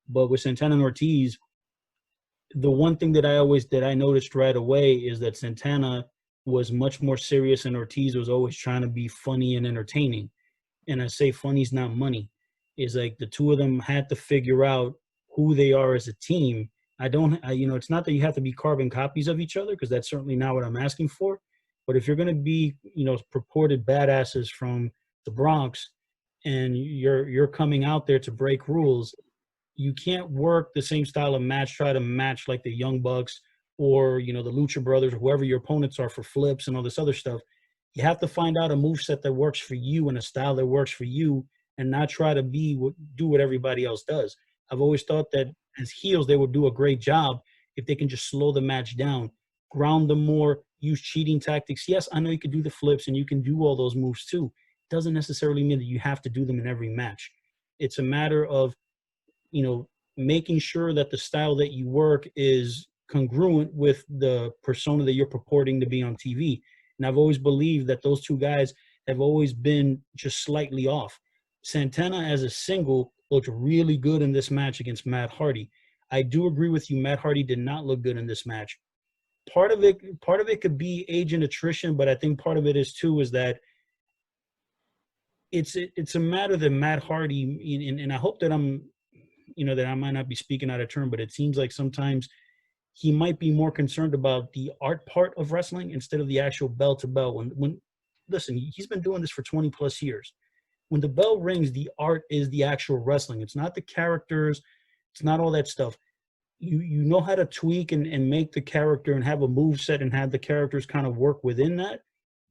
But with Santana and Ortiz, the one thing that I noticed right away is that Santana was much more serious and Ortiz was always trying to be funny and entertaining. And I say funny's not money. Is like the two of them had to figure out who they are as a team. It's not that you have to be carbon copies of each other, because that's certainly not what I'm asking for. But if you're going to be, purported badasses from the Bronx and you're coming out there to break rules, you can't work the same style of match, try to match like the Young Bucks or, the Lucha Brothers, or whoever your opponents are for flips and all this other stuff. You have to find out a moveset that works for you and a style that works for you, and not try to do what everybody else does. I've always thought that as heels, they would do a great job if they can just slow the match down, ground them more, use cheating tactics. Yes, I know you can do the flips and you can do all those moves too. It doesn't necessarily mean that you have to do them in every match. It's a matter of, making sure that the style that you work is congruent with the persona that you're purporting to be on TV. And I've always believed that those two guys have always been just slightly off. Santana as a single looked really good in this match against Matt Hardy. I do agree with you. Matt Hardy did not look good in this match. Part of it could be age and attrition, but I think part of it is too is that it's a matter that Matt Hardy, and I hope that that I might not be speaking out of turn, but it seems like sometimes he might be more concerned about the art part of wrestling instead of the actual bell to bell. When listen, he's been doing this for 20 plus years. When the bell rings, the art is the actual wrestling. It's not the characters. It's not all that stuff. You know how to tweak and make the character and have a move set and have the characters kind of work within that.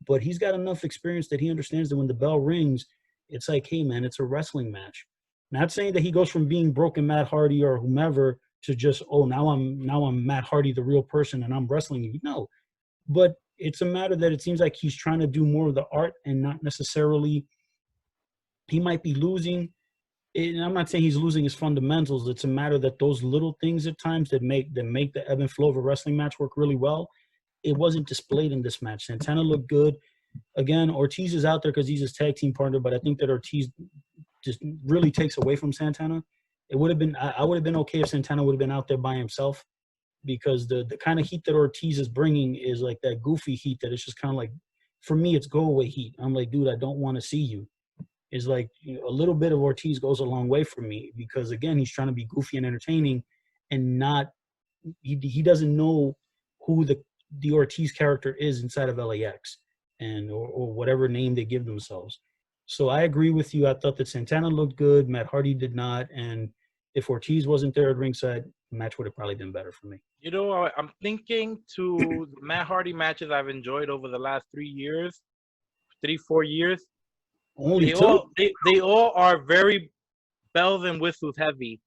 But he's got enough experience that he understands that when the bell rings, it's like, hey man, it's a wrestling match. Not saying that he goes from being broken Matt Hardy or whomever to just, oh, now I'm Matt Hardy, the real person, and I'm wrestling you. No. But it's a matter that it seems like he's trying to do more of the art and not necessarily, he might be losing. And I'm not saying he's losing his fundamentals. It's a matter that those little things at times that make the ebb and flow of a wrestling match work really well, it wasn't displayed in this match. Santana looked good. Again, Ortiz is out there because he's his tag team partner, but I think that Ortiz just really takes away from Santana. It would have been, I would have been okay if Santana would have been out there by himself, because the kind of heat that Ortiz is bringing is like that goofy heat that it's just kind of like, for me, it's go away heat. I'm like, dude, I don't want to see you. Is like, a little bit of Ortiz goes a long way for me, because again, he's trying to be goofy and entertaining and not, he doesn't know who the Ortiz character is inside of LAX and or whatever name they give themselves. So I agree with you. I thought that Santana looked good. Matt Hardy did not. And if Ortiz wasn't there at ringside, the match would have probably been better for me. I'm thinking to the Matt Hardy matches I've enjoyed over the last 4 years. Only two? They all are very bells and whistles heavy.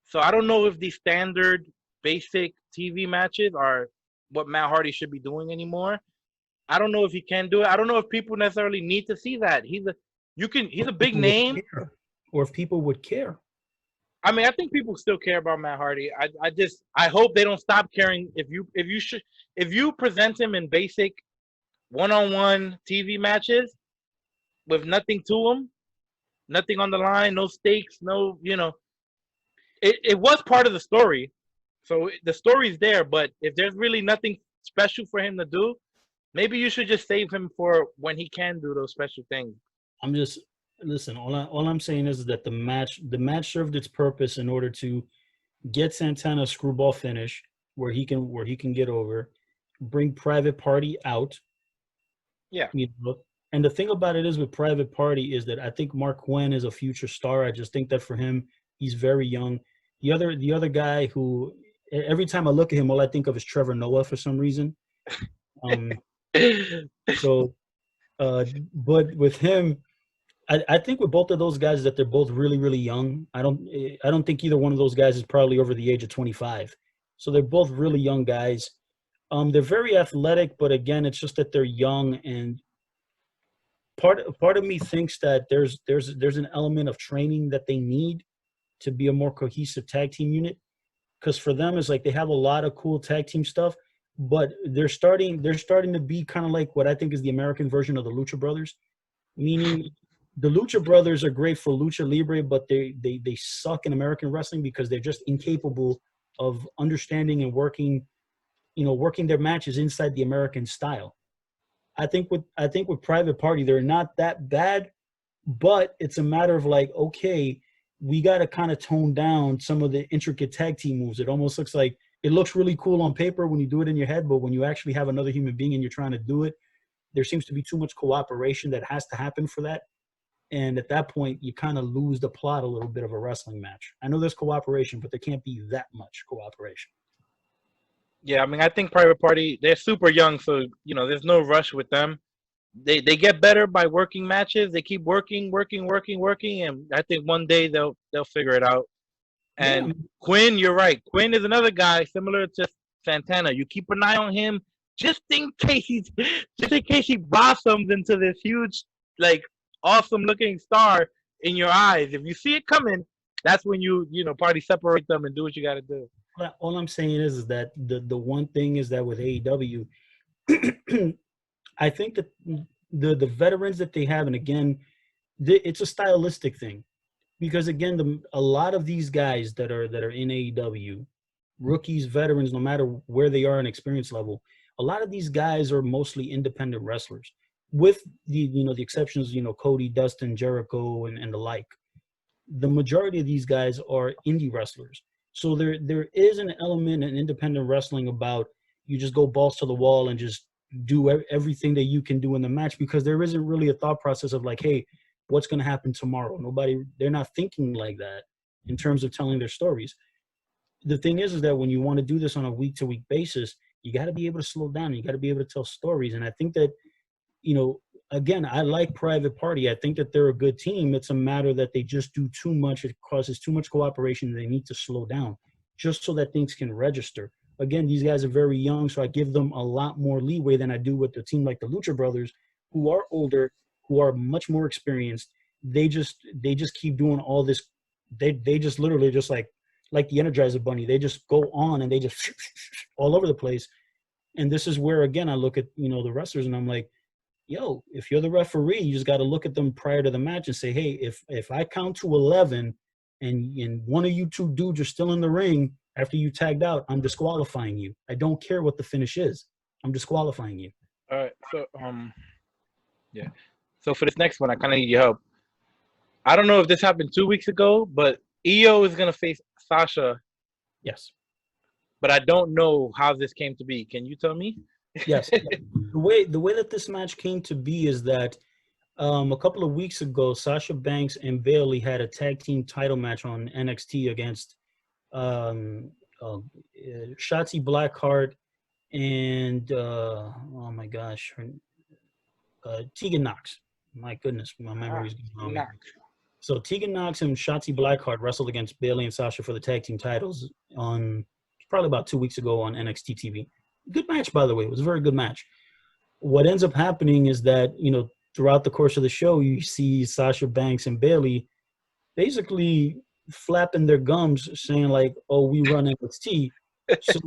So I don't know if the standard basic TV matches are what Matt Hardy should be doing anymore. I don't know if he can do it. I don't know if people necessarily need to see that. He's a big name. Or if people would care. I mean, I think people still care about Matt Hardy. I hope they don't stop caring. If you present him in basic one-on-one TV matches with nothing to him, nothing on the line, no stakes, no, it was part of the story. So the story's there, but if there's really nothing special for him to do, maybe you should just save him for when he can do those special things. Listen, all I'm saying is that the match served its purpose in order to get Santana a screwball finish where he can get over, bring Private Party out. Yeah. And the thing about it is with Private Party is that I think Mark Quinn is a future star. I just think that for him, he's very young. The other guy who, every time I look at him, all I think of is Trevor Noah for some reason. But with him, I think with both of those guys that they're both really, really young. I don't think either one of those guys is probably over the age of 25. So they're both really young guys. They're very athletic, but again, it's just that they're young, and part of me thinks that there's an element of training that they need to be a more cohesive tag team unit. Because for them, it's like they have a lot of cool tag team stuff, but they're starting to be kind of like what I think is the American version of the Lucha Brothers, meaning the Lucha Brothers are great for Lucha Libre, but they suck in American wrestling because they're just incapable of understanding and working their matches inside the American style. I think with Private Party, they're not that bad, but it's a matter of like, okay, we got to kind of tone down some of the intricate tag team moves. It almost looks like it looks really cool on paper when you do it in your head, but when you actually have another human being and you're trying to do it, there seems to be too much cooperation that has to happen for that. And at that point, you kind of lose the plot a little bit of a wrestling match. I know there's cooperation, but there can't be that much cooperation. Yeah, I mean, I think Private Party, they're super young, so, there's no rush with them. They get better by working matches. They keep working, and I think one day they'll figure it out. And yeah. Quinn, you're right. Quinn is another guy similar to Santana. You keep an eye on him just in case he blossoms into this huge, like, awesome looking star in your eyes. If you see it coming, that's when you probably separate them and do what you got to do. All I'm saying is that the one thing is that with AEW, I think that the veterans that they have, and again, it's a stylistic thing, because again, a lot of these guys that are in AEW, rookies, veterans, no matter where they are in experience level, a lot of these guys are mostly independent wrestlers. with the exceptions, Cody, Dustin, Jericho, and the like. The majority of these guys are indie wrestlers. So there is an element in independent wrestling about you just go balls to the wall and just do everything that you can do in the match, because there isn't really a thought process of like, hey, what's going to happen tomorrow? They're not thinking like that in terms of telling their stories. The thing is that when you want to do this on a week-to-week basis, you got to be able to slow down. You got to be able to tell stories. And I think that, again, I like Private Party. I think that they're a good team. It's a matter that they just do too much. It causes too much cooperation. They need to slow down just so that things can register. Again, these guys are very young, so I give them a lot more leeway than I do with a team like the Lucha Brothers, who are older, who are much more experienced. They just keep doing all this. They just literally just like the Energizer Bunny. They just go on and they just all over the place. And this is where, again, I look at, the wrestlers and I'm like, yo, if you're the referee, you just got to look at them prior to the match and say, hey, if I count to 11 and one of you two dudes are still in the ring after you tagged out, I'm disqualifying you. I don't care what the finish is. I'm disqualifying you. All right. So, yeah. So for this next one, I kind of need your help. I don't know if this happened 2 weeks ago, but Io is going to face Sasha. Yes. But I don't know how this came to be. Can you tell me? Yes. The way that this match came to be is that a couple of weeks ago, Sasha Banks and Bayley had a tag team title match on NXT against Shotzi Blackheart and oh my gosh, Tegan Knox. My goodness, my memory's going on. So Tegan Knox and Shotzi Blackheart wrestled against Bayley and Sasha for the tag team titles on probably about 2 weeks ago on NXT TV. Good match, by the way. It was a very good match. What ends up happening is that, throughout the course of the show, you see Sasha Banks and Bayley basically flapping their gums saying like, oh, we run NXT. So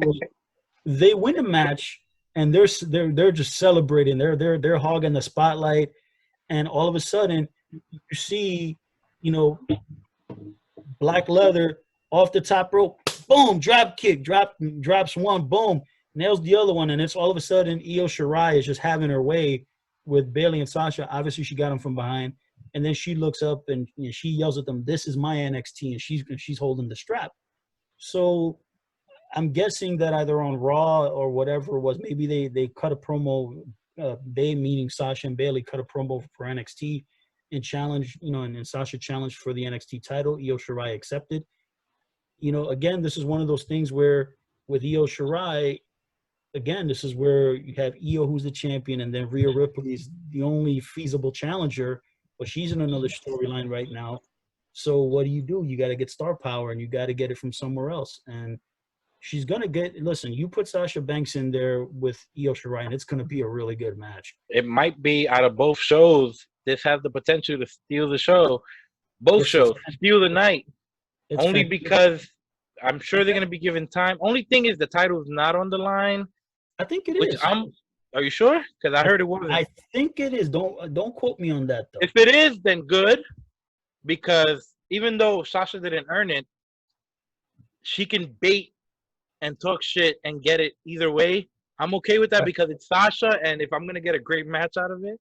they win a match and they're just celebrating. They're hogging the spotlight. And all of a sudden you see, Black Leather off the top rope, boom, drop kick, drops one, boom, nails the other one. And it's all of a sudden Io Shirai is just having her way with Bayley and Sasha. Obviously she got him from behind. And then she looks up and she yells at them, this is my NXT, and she's holding the strap. So I'm guessing that either on Raw or whatever it was, maybe they cut a promo, they meaning Sasha and Bayley cut a promo for NXT and challenged, and Sasha challenged for the NXT title. Io Shirai accepted. Again, this is one of those things where with Io Shirai, again, this is where you have Io, who's the champion, and then Rhea Ripley's the only feasible challenger, but she's in another storyline right now. So what do? You got to get star power, and you got to get it from somewhere else. And she's going to get – listen, you put Sasha Banks in there with Io Shirai, and it's going to be a really good match. It might be out of both shows. This has the potential to steal the show. Both shows. Steal the night. Only because I'm sure they're going to be given time. Only thing is the title is not on the line. I think it is. Are you sure? Because I heard it wasn't. I think it is. Don't quote me on that, though. If it is, then good. Because even though Sasha didn't earn it, she can bait and talk shit and get it either way. I'm okay with that because it's Sasha, and if I'm going to get a great match out of it,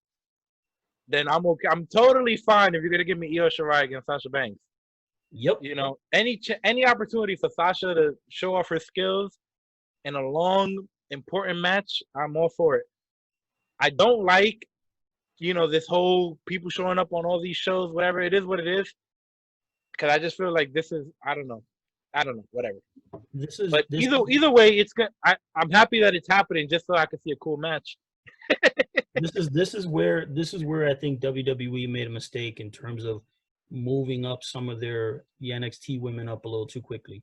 then I'm okay. I'm totally fine if you're going to give me Io Shirai against Sasha Banks. Yep. Any opportunity for Sasha to show off her skills in a long, important match, I'm all for it. I don't like, this whole people showing up on all these shows, whatever. It is what it is. Because I just feel like this is, I don't know, whatever. Either way, it's good. I'm happy that it's happening just so I can see a cool match. This is where I think WWE made a mistake in terms of moving up some of the NXT women up a little too quickly,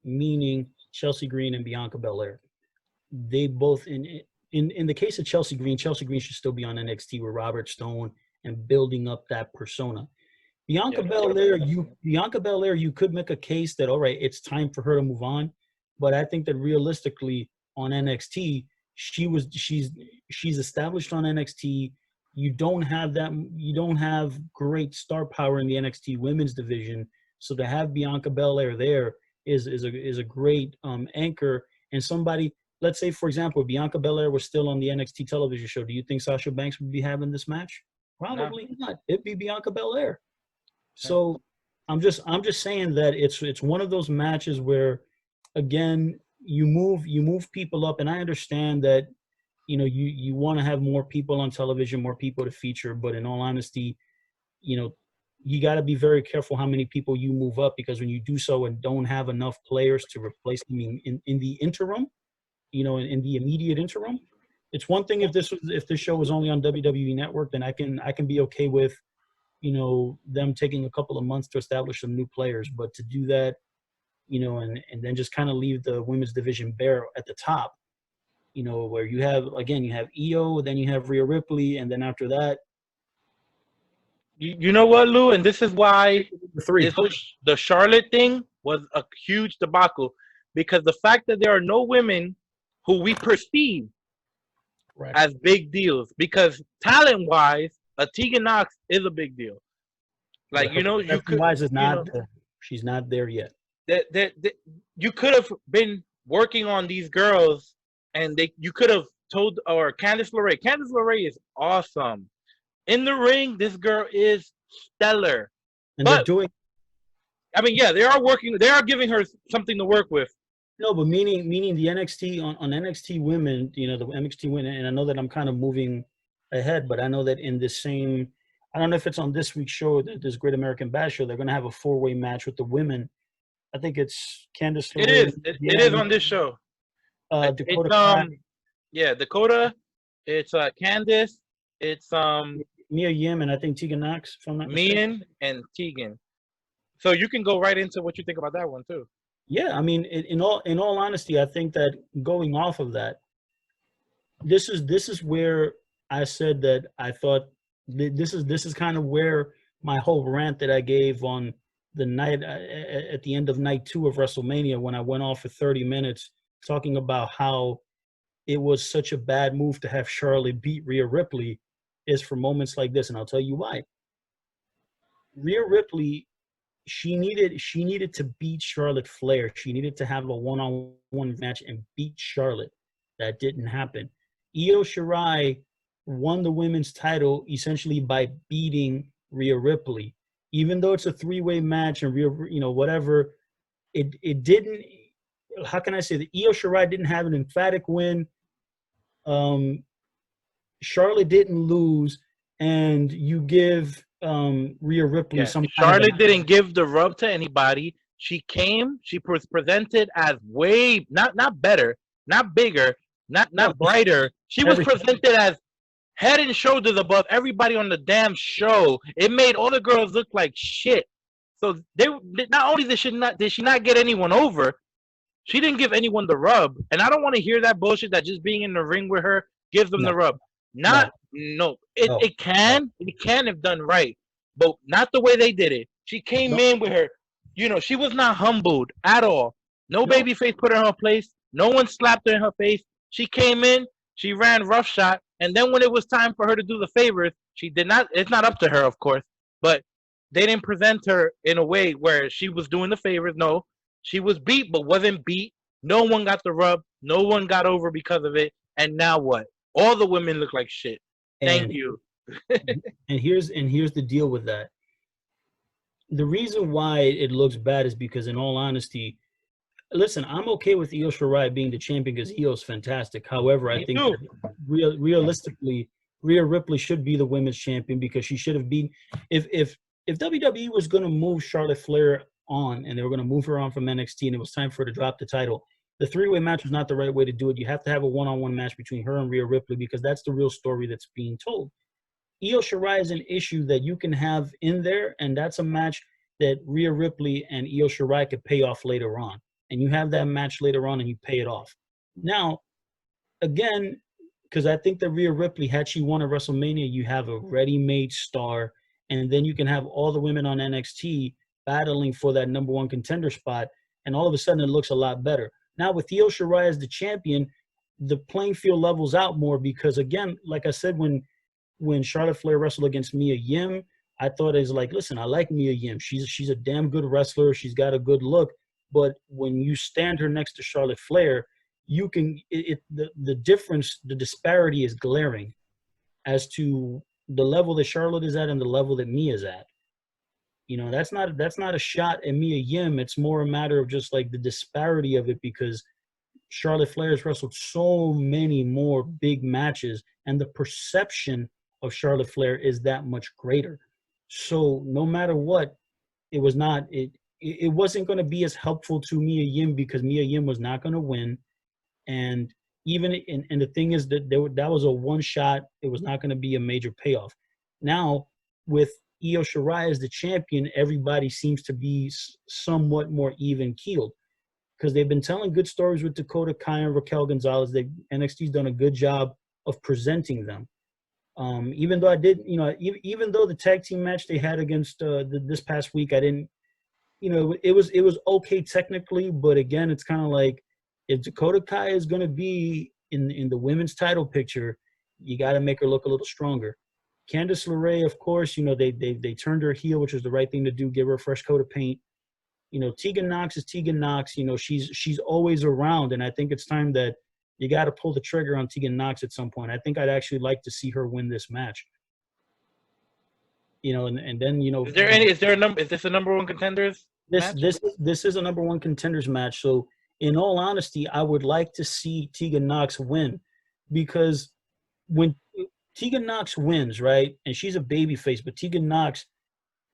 meaning Chelsea Green and Bianca Belair. They both in the case of Chelsea Green should still be on NXT with Robert Stone and building up that persona. Bianca Belair, you could make a case that all right, it's time for her to move on, but I think that realistically on NXT, she's established on NXT. You don't have great star power in the NXT women's division, so to have Bianca Belair there is a great anchor and somebody let's say, for example, if Bianca Belair was still on the NXT television show, do you think Sasha Banks would be having this match? No. Probably not. It'd be Bianca Belair. Yeah. So I'm just saying that it's one of those matches where, again, you move people up, and I understand that, you want to have more people on television, more people to feature, but in all honesty, you got to be very careful how many people you move up, because when you do so and don't have enough players to replace them in the interim, in the immediate interim, it's one thing if this show was only on WWE Network, then I can be okay with, them taking a couple of months to establish some new players. But to do that, and then just kind of leave the women's division bare at the top, where you have Io, then you have Rhea Ripley, and then after that, You know what, Lou? And this is why the three. the Charlotte thing was a huge debacle, because the fact that there are no women who we perceive Right. as big deals, because talent-wise, a Tegan Knox is a big deal. Like, you could. Wise is not. She's not there yet. You could have been working on these girls, and you could have told, or Candice LeRae. Candice LeRae is awesome. In the ring, this girl is stellar. And they're doing. I mean, yeah, they are working. They are giving her something to work with. No, but meaning the NXT on NXT women, the NXT women, and I know that I'm kind of moving ahead, but I know that in this same, I don't know if it's on this week's show, this Great American Bash show, they're going to have a 4-way match with the women. I think it's Candice LeRae. It is. It is on this show. Dakota. Dakota. It's Candice. It's Mia Yim and I think Tegan Knox, if I'm not mistaken. Mian and Tegan. So you can go right into what you think about that one too. Yeah, I mean, in all honesty, I think that going off of that, this is where I said that I thought this is kind of where my whole rant that I gave on the night at the end of night 2 of WrestleMania, when I went off for 30 minutes talking about how it was such a bad move to have Charlotte beat Rhea Ripley, is for moments like this, and I'll tell you why. Rhea Ripley, she needed to beat Charlotte Flair. She needed to have a one-on-one match and beat Charlotte. That didn't happen. Io Shirai won the women's title essentially by beating Rhea Ripley. Even though it's a 3-way match and Rhea, whatever, it didn't. How can I say that? Io Shirai didn't have an emphatic win. Charlotte didn't lose, and you give Rhea Ripley some. Charlotte didn't give the rub to anybody. She came. She was presented as way not better, not bigger, not brighter. She was presented as head and shoulders above everybody on the damn show. It made all the girls look like shit. So they not only did she not get anyone over, she didn't give anyone the rub. And I don't want to hear that bullshit that just being in the ring with her gives them the rub. It can if done right, but not the way they did it. She came in with her, she was not humbled at all. No babyface put her in her place. No one slapped her in her face. She came in, she ran roughshod, and then when it was time for her to do the favors, she did not. It's not up to her, of course, but they didn't present her in a way where she was doing the favors. No, she was beat, but wasn't beat. No one got the rub. No one got over because of it. And now what? All the women look like shit. Thank you. and here's the deal with that. The reason why it looks bad is because, in all honesty, listen, I'm okay with Io Shirai being the champion because Io's fantastic. However, I think that realistically, Rhea Ripley should be the women's champion because she should have been. If WWE was going to move Charlotte Flair on and they were going to move her on from NXT and it was time for her to drop the title, the 3-way match was not the right way to do it. You have to have a one-on-one match between her and Rhea Ripley because that's the real story that's being told. Io Shirai is an issue that you can have in there, and that's a match that Rhea Ripley and Io Shirai could pay off later on. And you have that match later on and you pay it off. Now, again, because I think that Rhea Ripley, had she won at WrestleMania, you have a ready-made star, and then you can have all the women on NXT battling for that number 1 contender spot, and all of a sudden it looks a lot better. Now, with Io Shirai as the champion, the playing field levels out more because, again, like I said, when Charlotte Flair wrestled against Mia Yim, I thought it was like, listen, I like Mia Yim. She's a damn good wrestler. She's got a good look. But when you stand her next to Charlotte Flair, you can the difference, the disparity is glaring as to the level that Charlotte is at and the level that Mia's at. You know, that's not a shot at Mia Yim. It's more a matter of just like the disparity of it, because Charlotte Flair has wrestled so many more big matches, and the perception of Charlotte Flair is that much greater. So no matter what, it wasn't going to be as helpful to Mia Yim, because Mia Yim was not going to win. And and the thing is that that was a one shot. It was not going to be a major payoff. Now, with Io Shirai as the champion, everybody seems to be somewhat more even keeled, because they've been telling good stories with Dakota Kai and Raquel Gonzalez. NXT's done a good job of presenting them. Even though even though the tag team match they had against this past week, I didn't, it was okay technically, but again, it's kind of like, if Dakota Kai is going to be in the women's title picture, you got to make her look a little stronger. Candice LeRae, of course, they turned her heel, which was the right thing to do, give her a fresh coat of paint. Tegan Nox is Tegan Nox. She's always around, and I think it's time that you got to pull the trigger on Tegan Nox at some point. I think I'd actually like to see her win this match. And then is this a number one contenders match? This is a number one contenders match. So in all honesty, I would like to see Tegan Nox win, because when Tegan Nox wins, right, and she's a babyface, but Tegan Nox,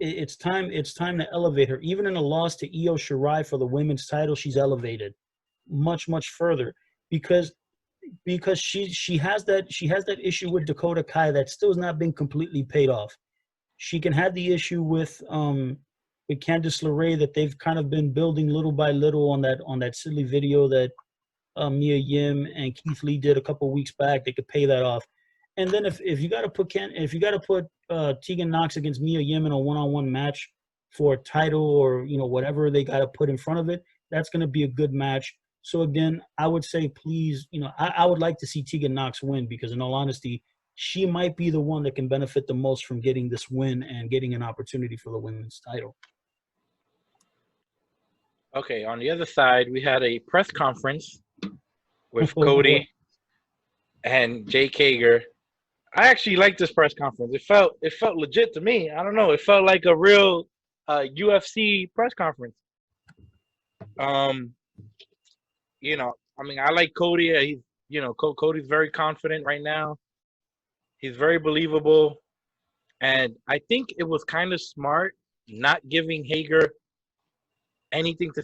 it's time to elevate her. Even in a loss to Io Shirai for the women's title, she's elevated much, much further, because she has that issue with Dakota Kai that still has not been completely paid off. She can have the issue with Candice LeRae that they've kind of been building little by little on that silly video that Mia Yim and Keith Lee did a couple weeks back. They could pay that off. And then if you got to put Tegan Nox against Mia Yim in a one-on-one match for a title, or whatever they got to put in front of it, that's going to be a good match. So again, I would say, please, I would like to see Tegan Nox win, because in all honesty, she might be the one that can benefit the most from getting this win and getting an opportunity for the women's title. Okay, on the other side, we had a press conference with Cody and Jake Hager. I actually liked this press conference. It felt legit to me. I don't know. It felt like a real UFC press conference. I like Cody. Cody's very confident right now. He's very believable. And I think it was kind of smart not giving Hager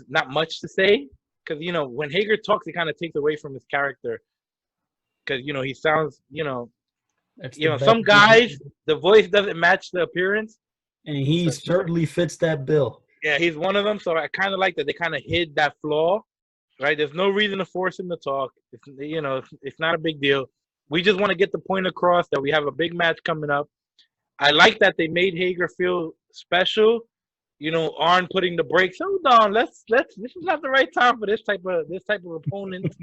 not much to say. Because, when Hager talks, it kind of takes away from his character. Because, he sounds, some guys, the voice doesn't match the appearance. And he certainly fits that bill. Yeah, he's one of them. So I kind of like that they kind of hid that flaw, right? There's no reason to force him to talk. It's not a big deal. We just want to get the point across that we have a big match coming up. I like that they made Hager feel special. Arn putting the brakes. Hold on, this is not the right time for this type of opponent.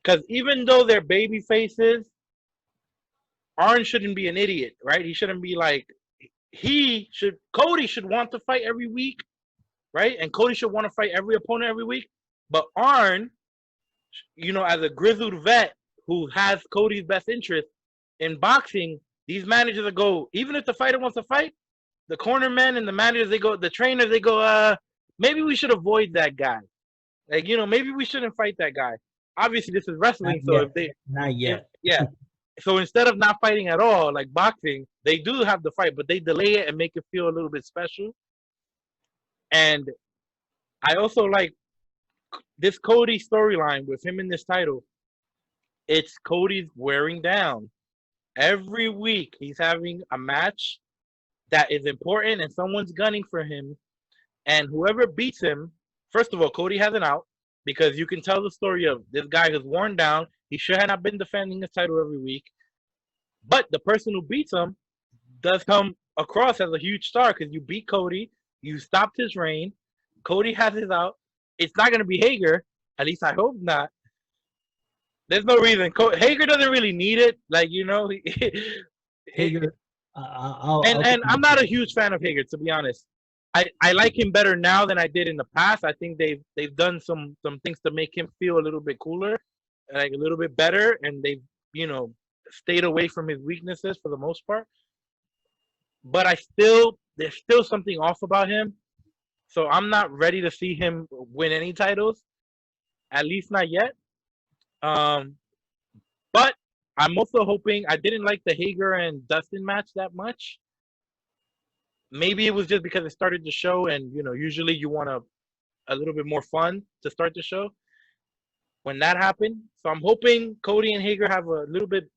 Because even though they're baby faces, Arn shouldn't be an idiot, right? He shouldn't be like, Cody should want to fight every week, right? And Cody should want to fight every opponent every week. But Arn, as a grizzled vet who has Cody's best interest in boxing, these managers go, even if the fighter wants to fight, the cornermen and the managers, the trainers, they go, maybe we should avoid that guy. Like, maybe we shouldn't fight that guy. Obviously, this is wrestling, not yet. Yeah. So instead of not fighting at all, like boxing, they do have the fight, but they delay it and make it feel a little bit special. And I also like this Cody storyline with him in this title. It's Cody's wearing down. Every week, he's having a match that is important, and someone's gunning for him. And whoever beats him, first of all, Cody has an out, because you can tell the story of this guy who's worn down. He should have not been defending his title every week. But the person who beats him does come across as a huge star, because you beat Cody, you stopped his reign. Cody has his out. It's not going to be Hager. At least I hope not. There's no reason. Hager doesn't really need it. Like, Hager. And I'm not a huge fan of Hager, to be honest. I like him better now than I did in the past. I think they've done some things to make him feel a little bit cooler, like a little bit better, and they've you know stayed away from his weaknesses for the most part. But there's still something off about him. So I'm not ready to see him win any titles, at least not yet. Um, but I'm also hoping I didn't like the Hager and Dustin match that much. Maybe it was just because it started the show, and usually you want a little bit more fun to start the show. When that happened, so I'm hoping Cody and Hager have a little bit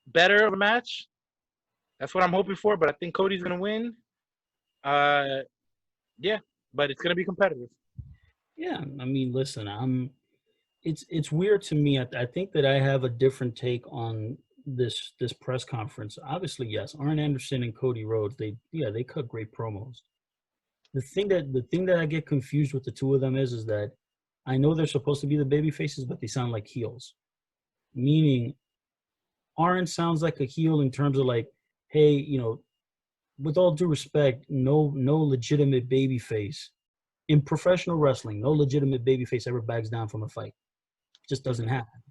better of a match. That's what I'm hoping for, but I think Cody's gonna win. Uh, yeah, but it's gonna be competitive. Yeah, I mean, listen, it's weird to me. I think that I have a different take on this press conference. Obviously, yes, Arn Anderson and Cody Rhodes, they cut great promos. The thing that I get confused with the two of them is that I know they're supposed to be the baby faces, but they sound like heels. Meaning, Arn sounds like a heel in terms of like, hey, with all due respect, no legitimate baby face in professional wrestling, no legitimate baby face ever backs down from a fight. It just doesn't happen.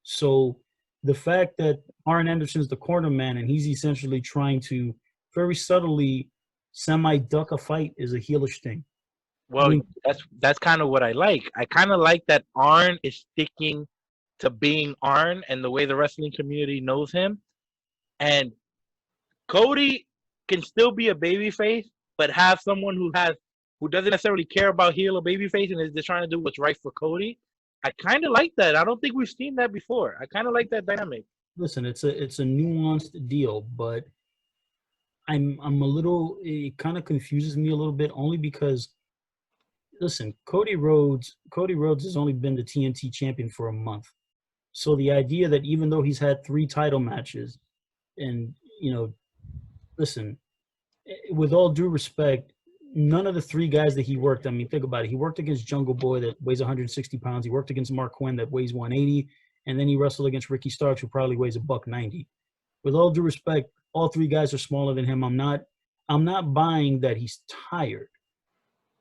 So the fact that Arn Anderson's the corner man and he's essentially trying to very subtly semi-duck a fight is a heelish thing. I Well, mean, that's kind of what I like. I kind of like that Arn is sticking to being Arn and the way the wrestling community knows him. And Cody can still be a babyface, but have someone who doesn't necessarily care about heel or babyface and is just trying to do what's right for Cody. I kind of like that. I don't think we've seen that before. I kind of like that dynamic. listen, it's a nuanced deal, but I'm a little. It kind of confuses me a little bit only because listen, Cody Rhodes has only been the TNT champion for a month. So the idea that even though he's had 3 title matches, and listen, with all due respect, none of the 3 guys that he worked. I mean, think about it. He worked against Jungle Boy that weighs 160 pounds. He worked against Mark Quinn that weighs 180, and then he wrestled against Ricky Starks, who probably weighs a buck 90. With all due respect, all 3 guys are smaller than him. I'm not buying that he's tired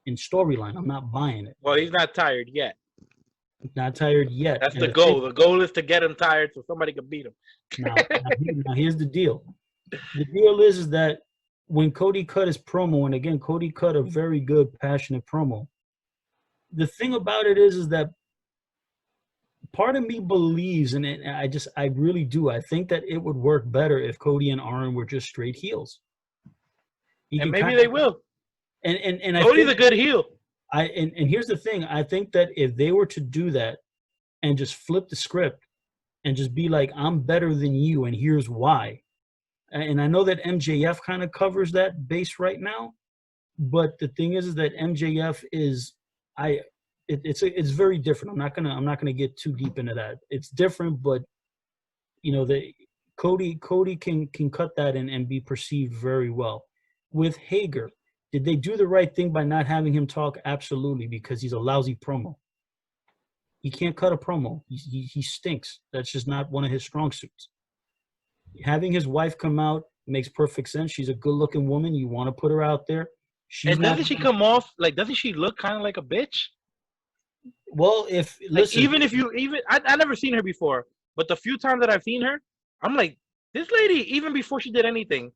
in storyline. I'm not buying it. Well, he's not tired yet. Not tired yet. That's And the goal. The goal is to get him tired so somebody can beat him. now here's the deal. The deal is that when Cody cut his promo, and again, Cody cut a very good, passionate promo. The thing about it is that part of me believes, and I really do. I think that it would work better if Cody and Arn were just straight heels. And maybe they will. And Cody's a good heel. And here's the thing. I think that if they were to do that and just flip the script and just be like, I'm better than you, and here's why. And I know that MJF kind of covers that base right now, but the thing is that MJF it's very different. I'm not gonna get too deep into that. It's different, but Cody can cut that and be perceived very well. With Hager, did they do the right thing by not having him talk? Absolutely, because he's a lousy promo. He can't cut a promo. He stinks. That's just not one of his strong suits. Having his wife come out makes perfect sense. She's a good-looking woman. You want to put her out there. And doesn't she come off like? Doesn't she look kind of like a bitch? Well, even I never seen her before, but the few times that I've seen her, I'm like, this lady. Even before she did anything,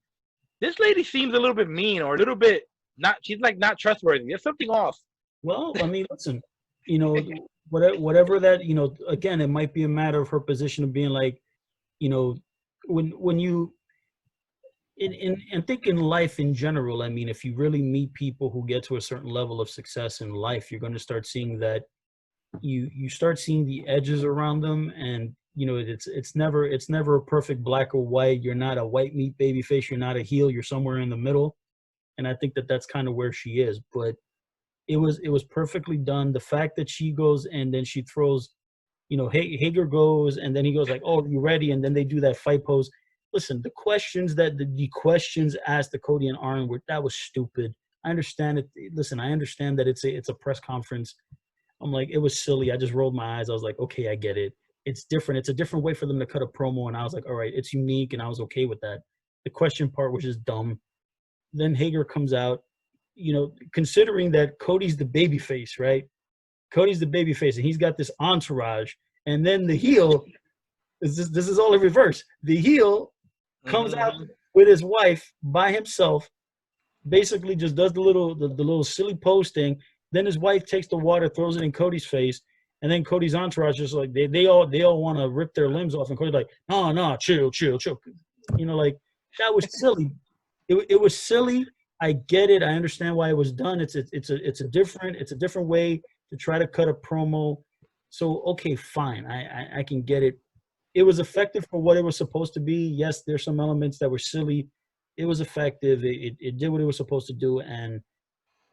this lady seems a little bit mean or a little bit not. She's like not trustworthy. There's something off. Well, I mean, listen, whatever that, again, it might be a matter of her position of being like, when you and think in life in general. I mean, if you really meet people who get to a certain level of success in life, you're going to start seeing that you start seeing the edges around them, and it's never a perfect black or white. You're not a white meat baby face. You're not a heel. You're somewhere in the middle, and I think that that's kind of where she is. But it was perfectly done. The fact that she goes and then she throws, Hager goes and then he goes like, "Oh, you ready?" And then they do that fight pose. Listen, the questions asked to Cody and Arn that was stupid. I understand it. Listen, I understand that it's a press conference. I'm like, it was silly. I just rolled my eyes. I was like, okay, I get it. It's different. It's a different way for them to cut a promo. And I was like, all right, it's unique. And I was okay with that. The question part was just dumb. Then Hager comes out. considering that Cody's the baby face, right? Cody's the baby face, and he's got this entourage, and then the heel this is all in reverse. The heel comes out with his wife by himself, basically just does the little silly pose thing. Then his wife takes the water, throws it in Cody's face, and then Cody's entourage just like they all want to rip their limbs off, and Cody's like, no, chill. Like that was silly. It was silly. I get it. I understand why it was done. It's a different way to try to cut a promo. So okay, fine. I can get it. It was effective for what it was supposed to be. Yes, there's some elements that were silly. It was effective. It did what it was supposed to do, and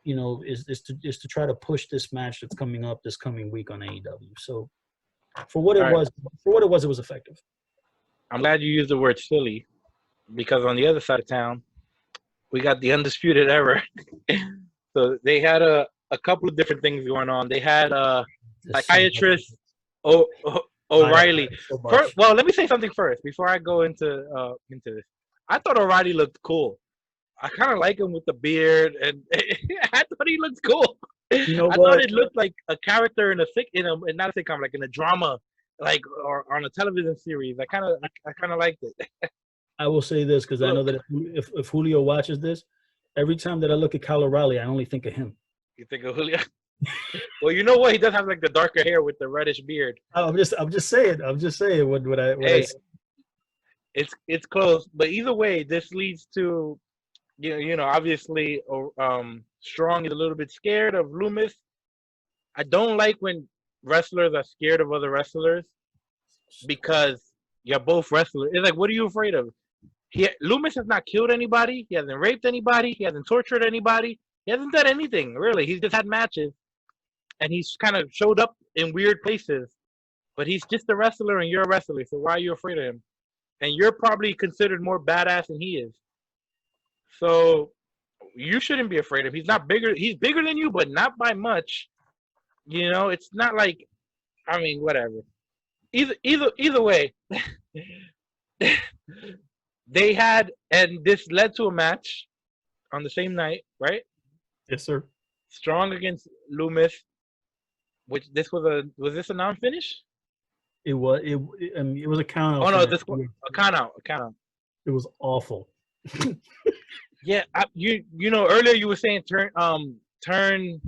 is to try to push this match that's coming up this coming week on AEW. So for what it was effective. I'm glad you used the word silly, because on the other side of town, we got the Undisputed Era. So they had a couple of different things going on. They had psychiatrist O'Reilly. First, well, let me say something first before I go into this. I thought O'Reilly looked cool. I kind of like him with the beard, and I thought he looked cool. I thought it looked like a character in not a sitcom, like in a drama, or on a television series. I kind of liked it. I will say this because I know that if Julio watches this, every time that I look at Kyle O'Reilly, I only think of him. You think of Julio? Well, you know what? He does have like the darker hair with the reddish beard. I'm just saying. What I say. It's close, but either way, this leads to, obviously, Strong is a little bit scared of Loomis. I don't like when wrestlers are scared of other wrestlers because you're both wrestlers. It's like, what are you afraid of? Loomis has not killed anybody. He hasn't raped anybody. He hasn't tortured anybody. He hasn't done anything, really. He's just had matches, and he's kind of showed up in weird places. But he's just a wrestler, and you're a wrestler, so why are you afraid of him? And you're probably considered more badass than he is. So you shouldn't be afraid of him. He's not bigger. He's bigger than you, but not by much. It's not like, whatever. Either way, they had, and this led to a match on the same night, right? Yes, sir. Strong against Loomis, which was this a non-finish? It was. It was a count out. Oh no, a count out. It was awful. Yeah, earlier you were saying turn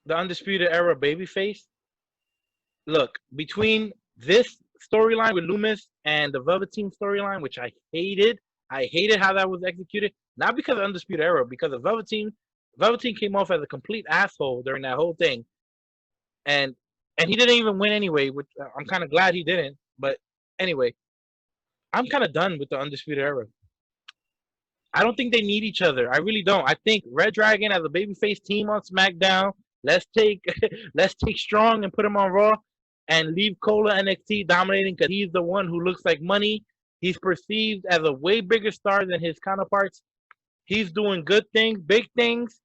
the Undisputed Era babyface. Look, between this storyline with Loomis and the Velveteen storyline, which I hated how that was executed. Not because of Undisputed Era, because of Velveteen. Velveteen came off as a complete asshole during that whole thing, and he didn't even win anyway, which I'm kind of glad he didn't. But anyway, I'm kind of done with the Undisputed Era. I don't think they need each other. I really don't. I think Red Dragon as a babyface team on SmackDown. Let's take Strong and put him on Raw, and leave Cole NXT dominating because he's the one who looks like money. He's perceived as a way bigger star than his counterparts. He's doing good things, big things.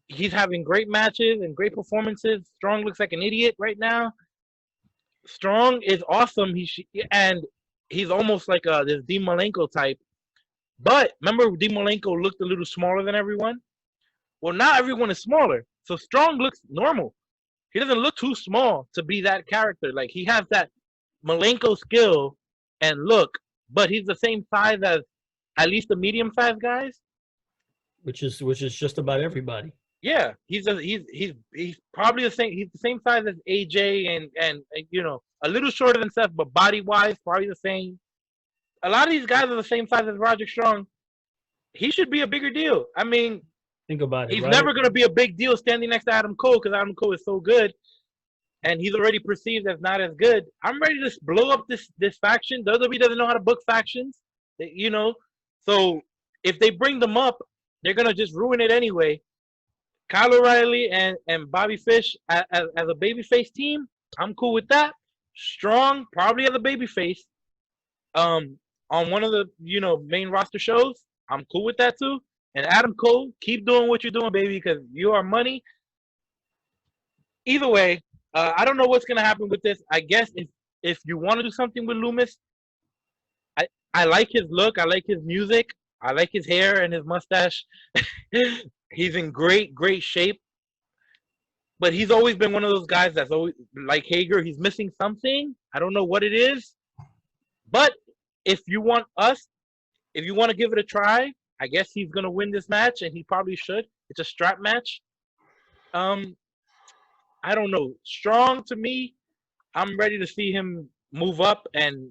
He's having great matches and great performances. Strong looks like an idiot right now. Strong is awesome. And he's almost like this Dean Malenko type. But remember, Dean Malenko looked a little smaller than everyone? Well, now everyone is smaller. So Strong looks normal. He doesn't look too small to be that character. Like, he has that Malenko skill and look, but he's the same size as at least the medium-sized guys. Which is just about everybody. Yeah, he's probably the same. He's the same size as AJ and a little shorter than Seth, but body-wise probably the same. A lot of these guys are the same size as Roderick Strong. He should be a bigger deal. Think about it. He's never going to be a big deal standing next to Adam Cole because Adam Cole is so good, and he's already perceived as not as good. I'm ready to blow up this faction. WWE doesn't know how to book factions, So if they bring them up, they're going to just ruin it anyway. Kyle O'Reilly and Bobby Fish as a babyface team, I'm cool with that. Strong, probably as a babyface, on one of the main roster shows, I'm cool with that too. And Adam Cole, keep doing what you're doing, baby, because you are money. Either way, I don't know what's gonna happen with this. I guess if you want to do something with Loomis, I like his look, I like his music, I like his hair and his mustache. He's in great shape. But he's always been one of those guys that's always like Hager. He's missing something. I don't know what it is. But if you want to give it a try, I guess he's gonna win this match, and he probably should. It's a strap match. I don't know. Strong to me, I'm ready to see him move up, and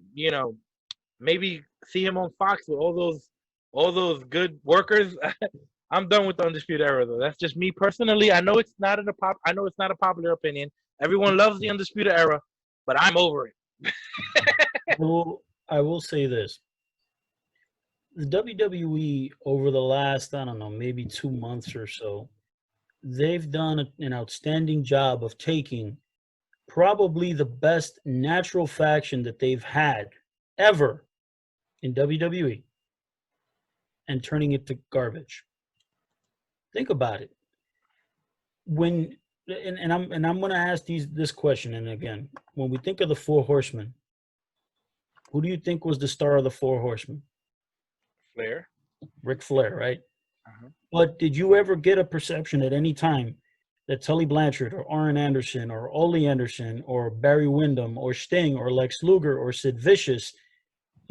maybe see him on Fox with all those good workers. I'm done with the Undisputed Era, though. That's just me personally. I know it's not a popular opinion. Everyone loves the Undisputed Era, but I'm over it. I will say this. The WWE over the last, I don't know, maybe 2 months or so, they've done an outstanding job of taking probably the best natural faction that they've had ever in WWE and turning it to garbage. Think about it. I'm going to ask this question, and again, when we think of the Four Horsemen, who do you think was the star of the Four Horsemen? Flair. Ric Flair, right? But did you ever get a perception at any time that Tully Blanchard or Arn Anderson or Ole Anderson or Barry Windham or Sting or Lex Luger or Sid Vicious,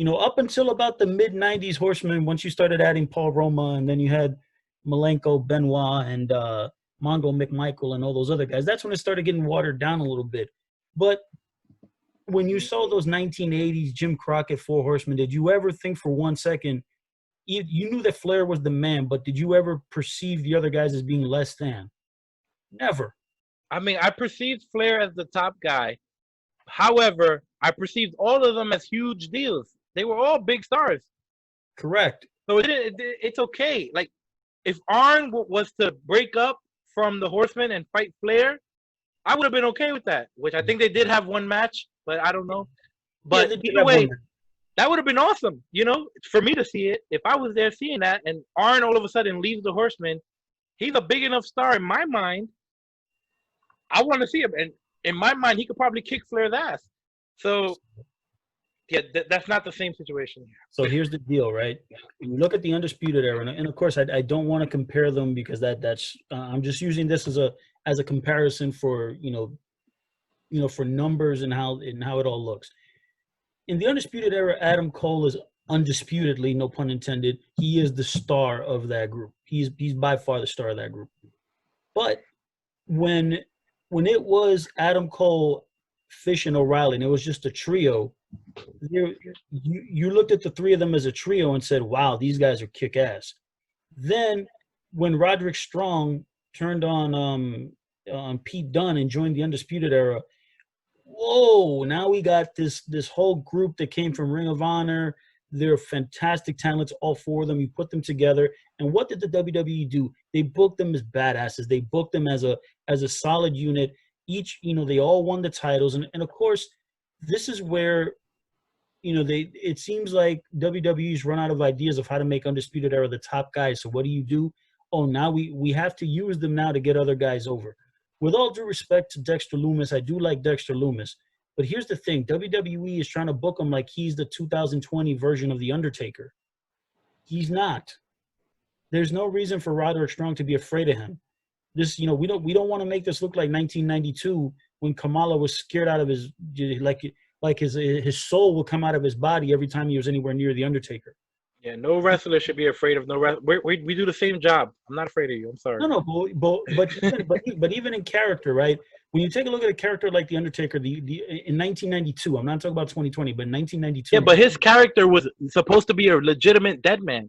up until about the mid-'90s Horsemen, once you started adding Paul Roma and then you had Malenko, Benoit, and Mongo McMichael and all those other guys, that's when it started getting watered down a little bit. But when you saw those 1980s Jim Crockett Four Horsemen, did you ever think for 1 second, you knew that Flair was the man, but did you ever perceive the other guys as being less than? Never. I mean, I perceived Flair as the top guy. However, I perceived all of them as huge deals. They were all big stars. Correct. So it's okay. Like, if Arn was to break up from the Horsemen and fight Flair, I would have been okay with that, which I think they did have one match, but I don't know. But either way, that would have been awesome, for me to see it. If I was there seeing that and Arn all of a sudden leaves the Horsemen, he's a big enough star in my mind. I want to see him. And in my mind, he could probably kick Flair's ass. So, yeah, that's not the same situation here. So here's the deal, right? When you look at the Undisputed Era, and of course, I don't want to compare them because that's I'm just using this as a comparison for for numbers and how it all looks. In the Undisputed Era, Adam Cole is undisputedly, no pun intended, he is the star of that group. He's by far the star of that group. But when it was Adam Cole, Fish, and O'Reilly, and it was just a trio, you looked at the three of them as a trio and said, wow, these guys are kick-ass. Then when Roderick Strong turned on Pete Dunne and joined the Undisputed Era, whoa, now we got this whole group that came from Ring of Honor. They're fantastic talents, all four of them. You put them together. And what did the WWE do? They booked them as badasses. They booked them as a solid unit. Each, they all won the titles. And of course, this is where, it seems like WWE's run out of ideas of how to make Undisputed Era the top guys. So what do? Oh, now we have to use them now to get other guys over. With all due respect to Dexter Lumis, I do like Dexter Lumis. But here's the thing. WWE is trying to book him like he's the 2020 version of The Undertaker. He's not. There's no reason for Roderick Strong to be afraid of him. This, we don't want to make this look like 1992 when Kamala was scared out of his, like his soul would come out of his body every time he was anywhere near The Undertaker. Yeah, no wrestler should be afraid of no wrestler. We do the same job. I'm not afraid of you. I'm sorry. No, but even in character, right? When you take a look at a character like The Undertaker, in 1992, I'm not talking about 2020, but in 1992. Yeah, but his character was supposed to be a legitimate dead man.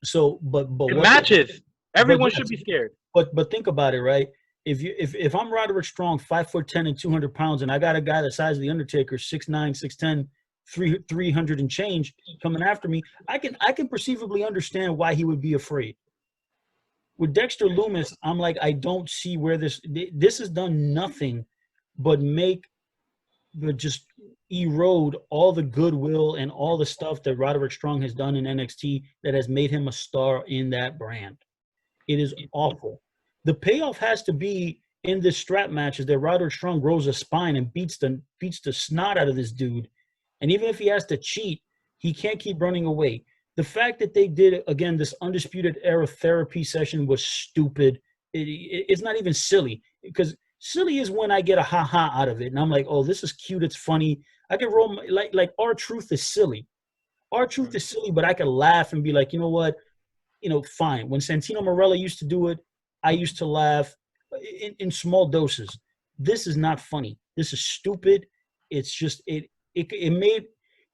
So, but in matches, everyone should be scared. But think about it, right? If I'm Roderick Strong, 5'10" and 200 pounds, and I got a guy the size of The Undertaker, 6'9", 6'10", 300 and change coming after me, I can perceivably understand why he would be afraid. With Dexter Lumis, I'm like, I don't see where this has done nothing but just erode all the goodwill and all the stuff that Roderick Strong has done in NXT that has made him a star in that brand. It is awful. The payoff has to be in this strap matches that Roderick Strong grows a spine and beats the snot out of this dude. And even if he has to cheat, he can't keep running away. The fact that they did, again, this Undisputed Era therapy session was stupid. It's not even silly, because silly is when I get a ha-ha out of it, and I'm like, oh, this is cute, it's funny. I can roll my, like R-Truth is silly. R-Truth is silly, but I can laugh and be like, you know what? Fine. When Santino Marella used to do it, I used to laugh in small doses. This is not funny. This is stupid. It's just it made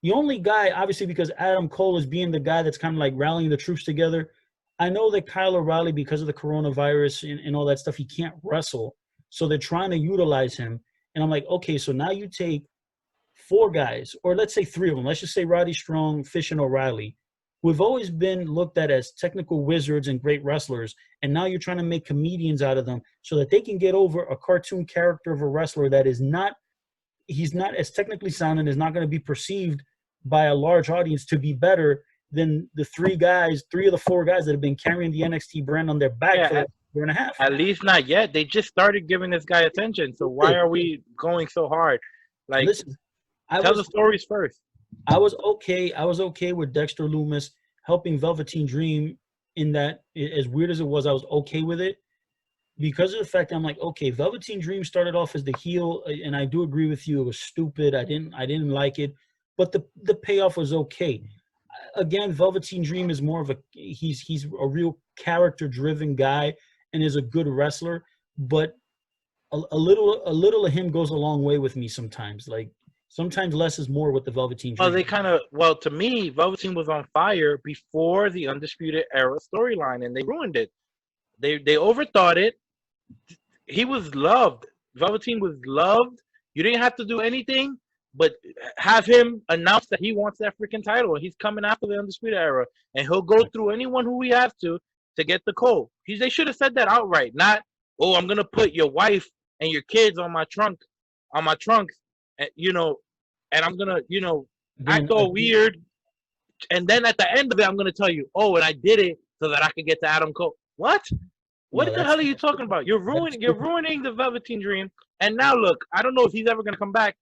the only guy, obviously, because Adam Cole is being the guy that's kind of like rallying the troops together. I know that Kyle O'Reilly, because of the coronavirus and all that stuff, he can't wrestle. So they're trying to utilize him. And I'm like, okay, so now you take 4 guys, or let's say 3 of them. Let's just say Roddy Strong, Fish, and O'Reilly, who have always been looked at as technical wizards and great wrestlers, and now you're trying to make comedians out of them so that they can get over a cartoon character of a wrestler that is not, he's not as technically sound and is not going to be perceived by a large audience to be better than the 3 of the 4 guys that have been carrying the NXT brand on their back for like a year and a half. At least not yet. They just started giving this guy attention. So why are we going so hard? Like, listen, tell the stories first. I was okay with Dexter Lumis helping Velveteen Dream in that. As weird as it was, I was okay with it because of the fact that I'm like, okay, Velveteen Dream started off as the heel, and I do agree with you, it was stupid. I didn't like it, but the payoff was okay. Again, Velveteen Dream is more of he's a real character driven guy and is a good wrestler, but a little of him goes a long way with me sometimes. Like, sometimes less is more with the Velveteen Dream. To me, Velveteen was on fire before the Undisputed Era storyline, and they ruined it. They overthought it. He was loved. Velveteen was loved. You didn't have to do anything but have him announce that he wants that freaking title, and he's coming after the Undisputed Era, and he'll go through anyone who he has to get the code. They should have said that outright, not, oh, I'm gonna put your wife and your kids on my trunks, and, and I'm gonna, act all weird, and then at the end of it, I'm gonna tell you, oh, and I did it so that I could get to Adam Cole. What? What the hell are you talking about? You're ruining the Velveteen Dream. And now look, I don't know if he's ever gonna come back,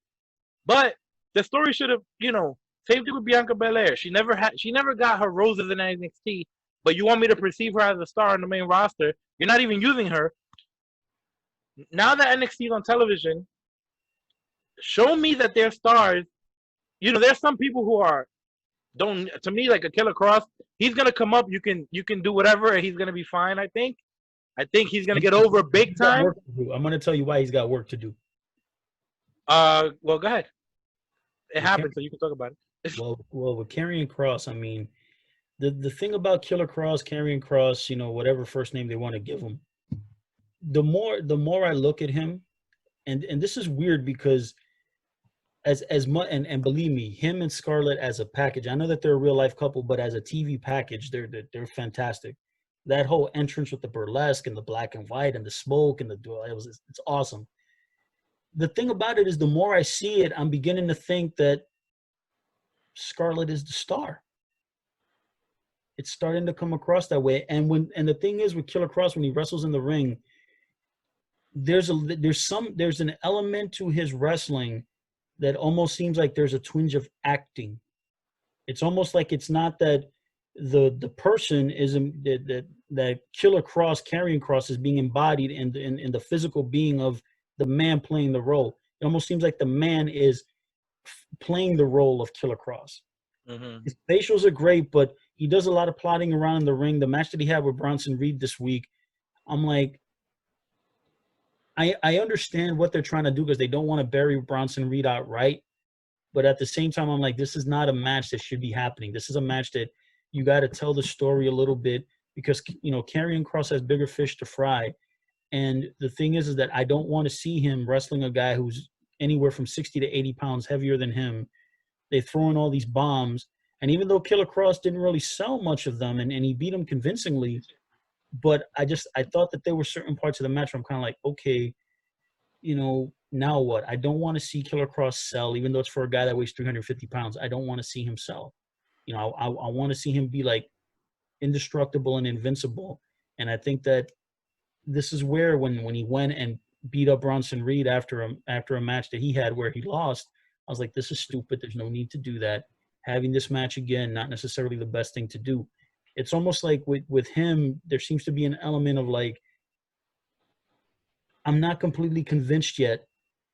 but the story should have, saved it with Bianca Belair. She never got her roses in NXT, but you want me to perceive her as a star on the main roster? You're not even using her. Now that NXT is on television, show me that they're stars. There's some people who to me, like a Killer Cross, he's gonna come up, you can do whatever, and he's gonna be fine. I think he's gonna get over big time. I'm gonna tell you why he's got work to do. Well, go ahead. It happened, so you can talk about it. well, with Karrion Kross, I mean, the thing about Killer Cross, Karrion Kross, whatever first name they want to give him, the more I look at him, and this is weird because as much, and believe me, him and Scarlett as a package, I know that they're a real life couple, but as a TV package, they're fantastic. That whole entrance with the burlesque and the black and white and the smoke and it's awesome. The thing about it is, the more I see it, I'm beginning to think that Scarlett is the star. It's starting to come across that way. And the thing is with Killer Kross, when he wrestles in the ring, there's an element to his wrestling that almost seems like there's a twinge of acting. It's almost like it's not that the person is that Killer Kross, Karrion Kross, is being embodied in the physical being of the man playing the role. It almost seems like the man is playing the role of Killer Kross. Mm-hmm. His facials are great, but he does a lot of plotting around in the ring. The match that he had with Bronson Reed this week, I'm like, I understand what they're trying to do because they don't want to bury Bronson Reed outright. But at the same time, I'm like, this is not a match that should be happening. This is a match that you got to tell the story a little bit because, Karrion Kross has bigger fish to fry. And the thing is that I don't want to see him wrestling a guy who's anywhere from 60 to 80 pounds heavier than him. They throw in all these bombs. And even though Killer Kross didn't really sell much of them and he beat him convincingly, but I thought that there were certain parts of the match where I'm kind of like, okay, now what? I don't want to see Killer Kross sell, even though it's for a guy that weighs 350 pounds. I don't want to see him sell. I want to see him be like indestructible and invincible. And I think that this is where when he went and beat up Bronson Reed after a match that he had where he lost, I was like, this is stupid. There's no need to do that. having this match again, not necessarily the best thing to do. It's almost like with him, there seems to be an element of like, I'm not completely convinced yet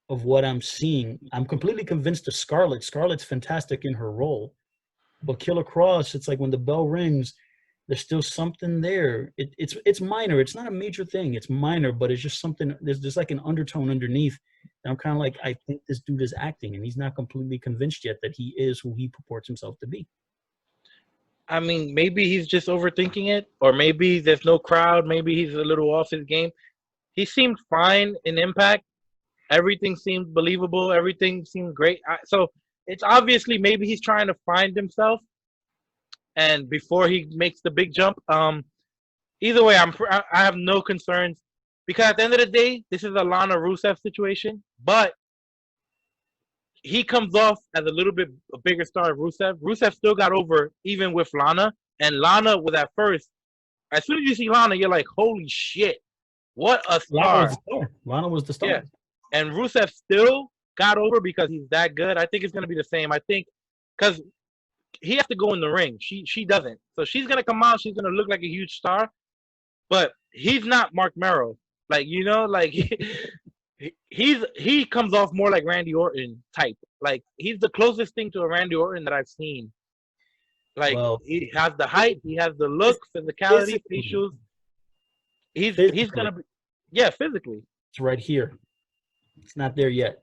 of what I'm seeing. I'm completely convinced of Scarlett. Scarlett's fantastic in her role. But Killer Cross, it's like when the bell rings, there's still something there. It's minor. It's not a major thing. It's minor, but it's just something. There's like an undertone underneath. And I'm kind of like, I think this dude is acting, and he's not completely convinced yet that he is who he purports himself to be. I mean, maybe he's just overthinking it, or maybe there's no crowd. Maybe he's a little off his game. He seemed fine in Impact. Everything seemed believable. Everything seemed great. So it's obviously maybe he's trying to find himself, and before he makes the big jump. Either way, I have no concerns because at the end of the day, this is a Lana Rusev situation, but he comes off as a little bit a bigger star of Rusev. Rusev still got over even with Lana, and Lana was at first. As soon as you see Lana, you're like, holy shit, what a star. Lana was the star. Yeah. And Rusev still got over because he's that good. I think it's going to be the same. I think because he has to go in the ring. She doesn't. So she's going to come out. She's going to look like a huge star. But he's not Mark Merrow. Like, you know, like he comes off more like Randy Orton type. Like, he's the closest thing to a Randy Orton that I've seen. Like, he has the height. He has the look, physicality, facials. He's going to be, yeah, physically. It's right here. It's not there yet.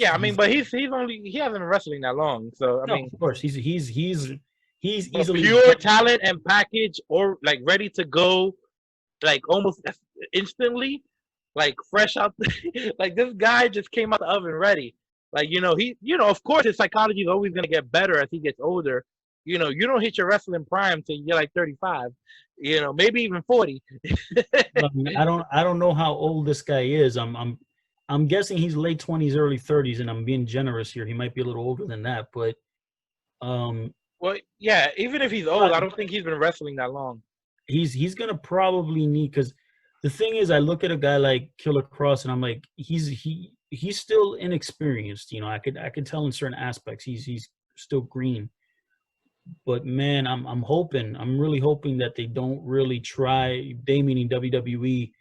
I mean, but he hasn't been wrestling that long, so I mean, of course, he's easily pure talent and package, or like ready to go, like almost instantly, like fresh out. Like this guy just came out the oven ready. Like of course his psychology is always gonna get better as he gets older. You don't hit your wrestling prime till you're like 35. Maybe even 40. I don't know how old this guy is. I'm guessing he's late 20s, early 30s, and I'm being generous here. He might be a little older than that, but well, yeah, even if he's old, I don't think he's been wrestling that long. He's gonna probably need, because the thing is, I look at a guy like Killer Cross, and I'm like, he's still inexperienced. I could tell in certain aspects he's still green. But man, I'm really hoping that they don't really try. They, meaning WWE,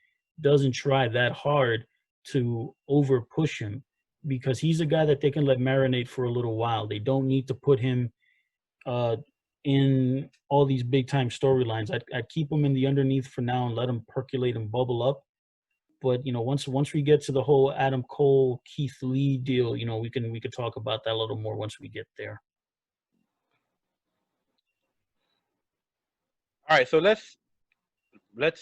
doesn't try that hard to over push him, because he's a guy that they can let marinate for a little while. They don't need to put him in all these big time storylines. I'd keep him in the underneath for now and let him percolate and bubble up. But once we get to the whole Adam Cole, Keith Lee deal, we could talk about that a little more once we get there. All right, so let's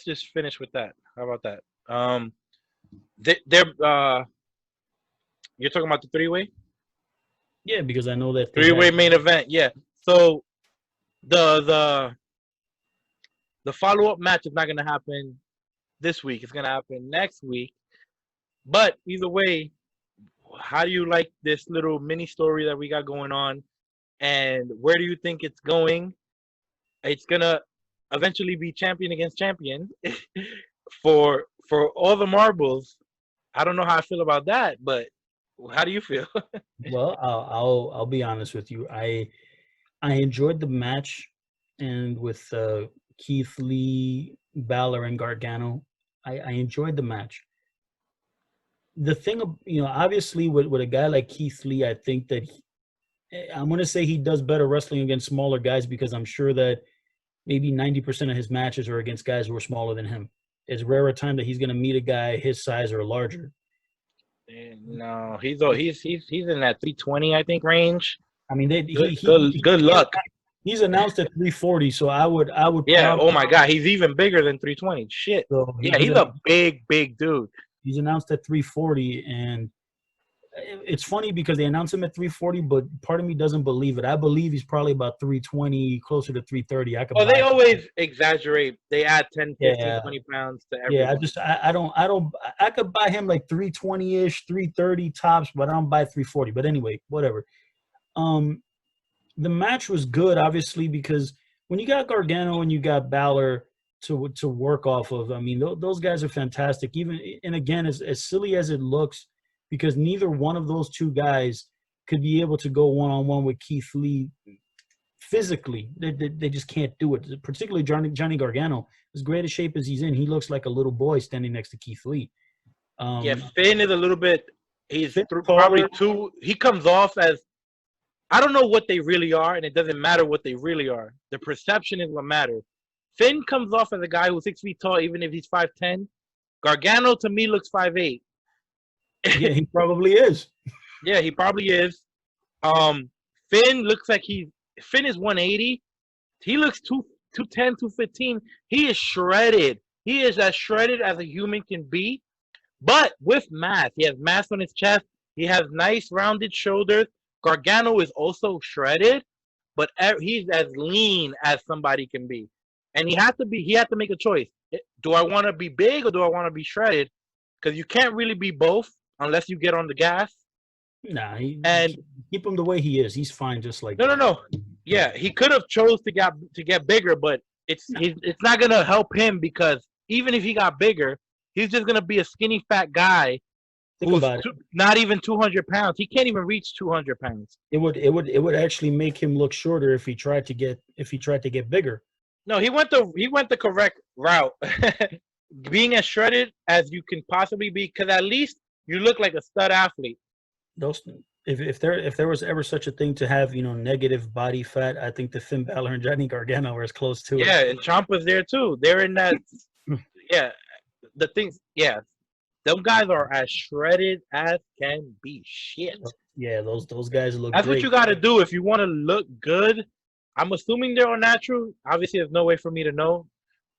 just finish with that. How about that? You're talking about the three-way? Yeah, because I know that three-way main event. Yeah. So the follow-up match is not going to happen this week. It's going to happen next week. But either way, how do you like this little mini story that we got going on, and where do you think it's going? It's going to eventually be champion against champion for all the marbles. I don't know how I feel about that, but how do you feel? Well, I'll be honest with you. I enjoyed the match, and with Keith Lee, Balor, and Gargano, I enjoyed the match. The thing, obviously with a guy like Keith Lee, I think that I'm going to say he does better wrestling against smaller guys, because I'm sure that maybe 90% of his matches are against guys who are smaller than him. It's rare a time that he's going to meet a guy his size or larger. No, he's in that 320, I think, range. I mean, good luck. He's announced at 340, so I would. Yeah. Oh my God, he's even bigger than 320. Shit. So he's a big dude. He's announced at 340, and it's funny because they announced him at 340, but part of me doesn't believe it. I believe he's probably about 320, closer to 330. They always exaggerate. They add 10, 15, 20 pounds to everyone. Yeah, I could buy him like 320-ish, 330 tops, but I don't buy 340. But anyway, whatever. The match was good, obviously, because when you got Gargano and you got Balor to work off of, I mean, those guys are fantastic. And again, as silly as it looks, because neither one of those two guys could be able to go one-on-one with Keith Lee physically, they just can't do it. Particularly Johnny Gargano, as great a shape as he's in, he looks like a little boy standing next to Keith Lee. Yeah, Finn is a little bit. He's Taller. probably too. He comes off as, I don't know what they really are, and it doesn't matter what they really are. The perception is what matters. Finn comes off as a guy who's 6 feet tall, even if he's 5'10". Gargano to me looks 5'8". Yeah, he probably is. Yeah, he probably is. Finn looks like Finn is 180. He looks 210, 215. He is shredded. He is as shredded as a human can be, but with mass. He has mass on his chest. He has nice rounded shoulders. Gargano is also shredded, but he's as lean as somebody can be. And he had to make a choice. Do I want to be big or do I want to be shredded? Because you can't really be both unless you get on the gas. Nah, and keep him the way he is. He's fine just like no. Yeah, he could have chose to get bigger, but it's not gonna help him, because even if he got bigger, he's just gonna be a skinny fat guy who's not even 200 pounds. He can't even reach 200 pounds. It would actually make him look shorter if he tried to get bigger. No, he went the correct route. Being as shredded as you can possibly be, because at least you look like a stud athlete. If there was ever such a thing to have, negative body fat, I think the Finn Balor and Johnny Gargano are as close to it. Yeah, and Ciampa's there too. They're in that. Yeah, the things. Yeah, them guys are as shredded as can be. Shit. Yeah, those guys look. That's great. what you got to do if you want to look good. I'm assuming they're all natural. Obviously, there's no way for me to know,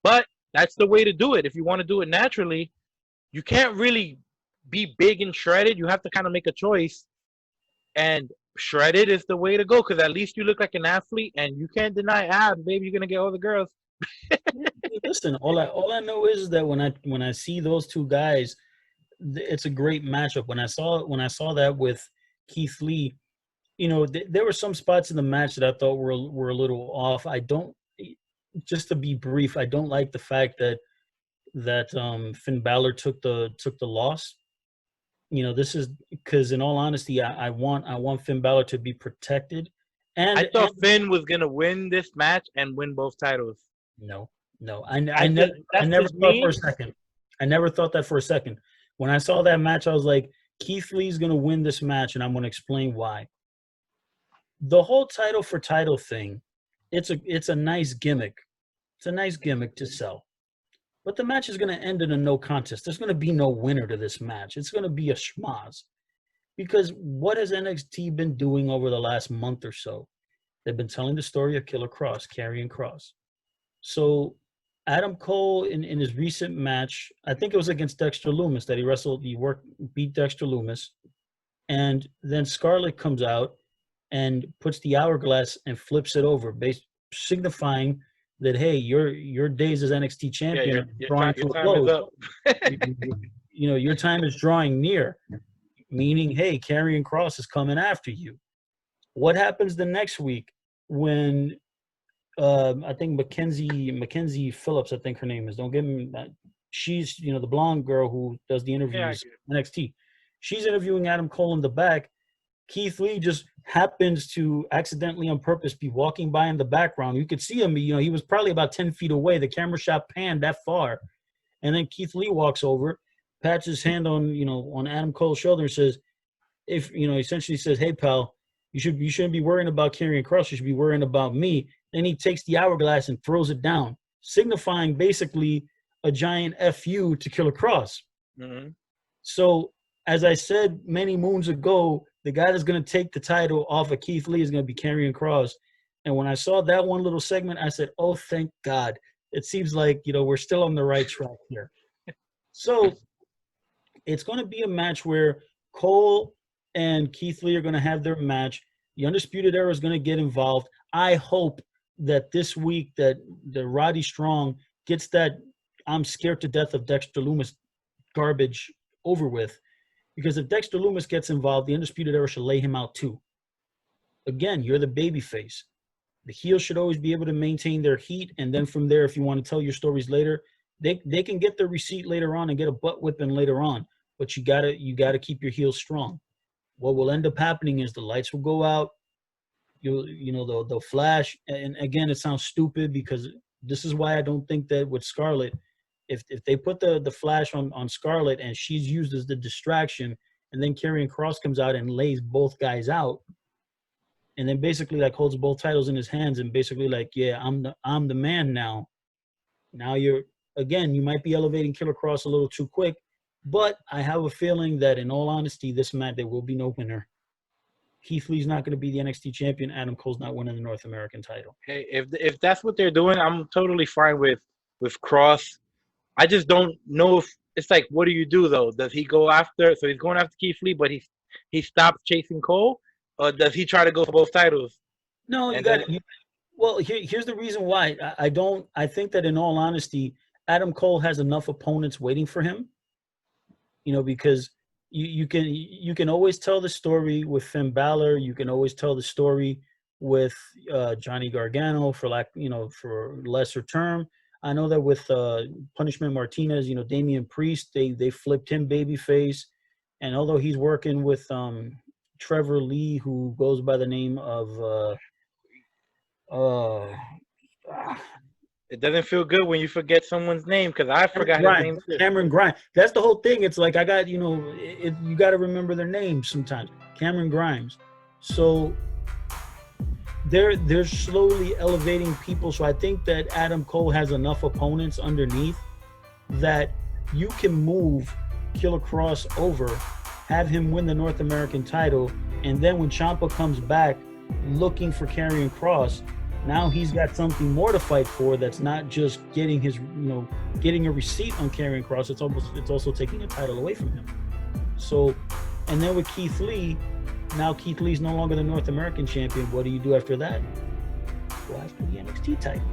but that's the way to do it. If you want to do it naturally, you can't really be big and shredded. You have to kind of make a choice, and shredded is the way to go, because at least you look like an athlete, and you can't deny abs, baby. You're gonna get all the girls. Listen, all I know is that when I see those two guys, it's a great matchup. When I saw that with Keith Lee, there were some spots in the match that I thought were a little off. Just to be brief, I don't like the fact that Finn Balor took the loss. This is because, in all honesty, I want Finn Balor to be protected. And I thought Finn was gonna win this match and win both titles. No. I never thought for a second. I never thought that for a second. When I saw that match, I was like, Keith Lee's gonna win this match, and I'm gonna explain why. The whole title for title thing, it's a nice gimmick. It's a nice gimmick to sell. But the match is going to end in a no contest. There's going to be no winner to this match. It's going to be a schmoz. Because what has NXT been doing over the last month or so? They've been telling the story of Killer Kross, Karrion Kross. So Adam Cole, in his recent match, I think it was against Dexter Lumis that he wrestled. He beat Dexter Lumis. And then Scarlett comes out and puts the hourglass and flips it over, signifying that, hey, your days as NXT champion are drawing to a close. Your time is drawing near, meaning, hey, Karrion Kross is coming after you. What happens the next week when I think Mackenzie Phillips, I think her name is. Don't get me. She's the blonde girl who does the interviews NXT. She's interviewing Adam Cole in the back. Keith Lee just happens to accidentally on purpose be walking by in the background. You could see him, he was probably about 10 feet away. The camera shot panned that far. And then Keith Lee walks over, pats his hand on Adam Cole's shoulder and says, essentially says, hey, pal, you shouldn't be worrying about Karrion Kross. You should be worrying about me. Then he takes the hourglass and throws it down, signifying basically a giant FU to Killer Kross. Mm-hmm. So, as I said many moons ago, the guy that's going to take the title off of Keith Lee is going to be Karrion Kross. And when I saw that one little segment, I said, oh, thank God. It seems like, we're still on the right track here. So it's going to be a match where Cole and Keith Lee are going to have their match. The Undisputed Era is going to get involved. I hope that this week that Roddy Strong gets that I'm scared to death of Dexter Lumis garbage over with. Because if Dexter Lumis gets involved, the Undisputed Era should lay him out too. Again, you're the babyface. The heels should always be able to maintain their heat, and then from there, if you want to tell your stories later, they can get their receipt later on and get a butt whipping later on. But you gotta keep your heels strong. What will end up happening is the lights will go out. they'll flash. And again, it sounds stupid because this is why I don't think that with Scarlett, if they put the flash on Scarlett and she's used as the distraction, and then Karrion Kross comes out and lays both guys out, and then basically like holds both titles in his hands and basically like, yeah, I'm the man now. Now you might be elevating Killer Kross a little too quick, but I have a feeling that in all honesty, this match there will be no winner. Keith Lee's not going to be the NXT champion. Adam Cole's not winning the North American title. Hey, if that's what they're doing, I'm totally fine with Kross. I just don't know if it's like, what do you do though? Does he go after? So he's going after Keith Lee, but he stops chasing Cole, or does he try to go for both titles? No, here's the reason why I think that in all honesty, Adam Cole has enough opponents waiting for him. Because you can always tell the story with Finn Balor. You can always tell the story with Johnny Gargano for lesser term. I know that with Punishment Martinez, Damian Priest, they flipped him babyface, and although he's working with Trevor Lee, who goes by the name of it doesn't feel good when you forget someone's name, because I forgot his name too. Cameron Grimes. That's the whole thing. It's like you got to remember their names sometimes. Cameron Grimes. So they're slowly elevating people. So I think that Adam Cole has enough opponents underneath that you can move Killer Kross over, have him win the North American title, and then when Ciampa comes back looking for Karrion Kross, now he's got something more to fight for. That's not just getting getting a receipt on Karrion Kross. It's also taking a title away from him. So, and then with Keith Lee, now Keith Lee's no longer the North American champion. What do you do after that? Go after the NXT title.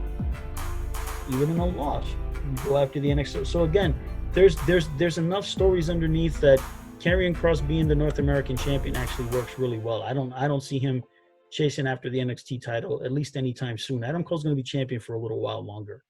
Even in a loss, you go after the NXT. So again, there's enough stories underneath that Karrion Kross being the North American champion actually works really well. I don't see him chasing after the NXT title, at least anytime soon. Adam Cole's going to be champion for a little while longer.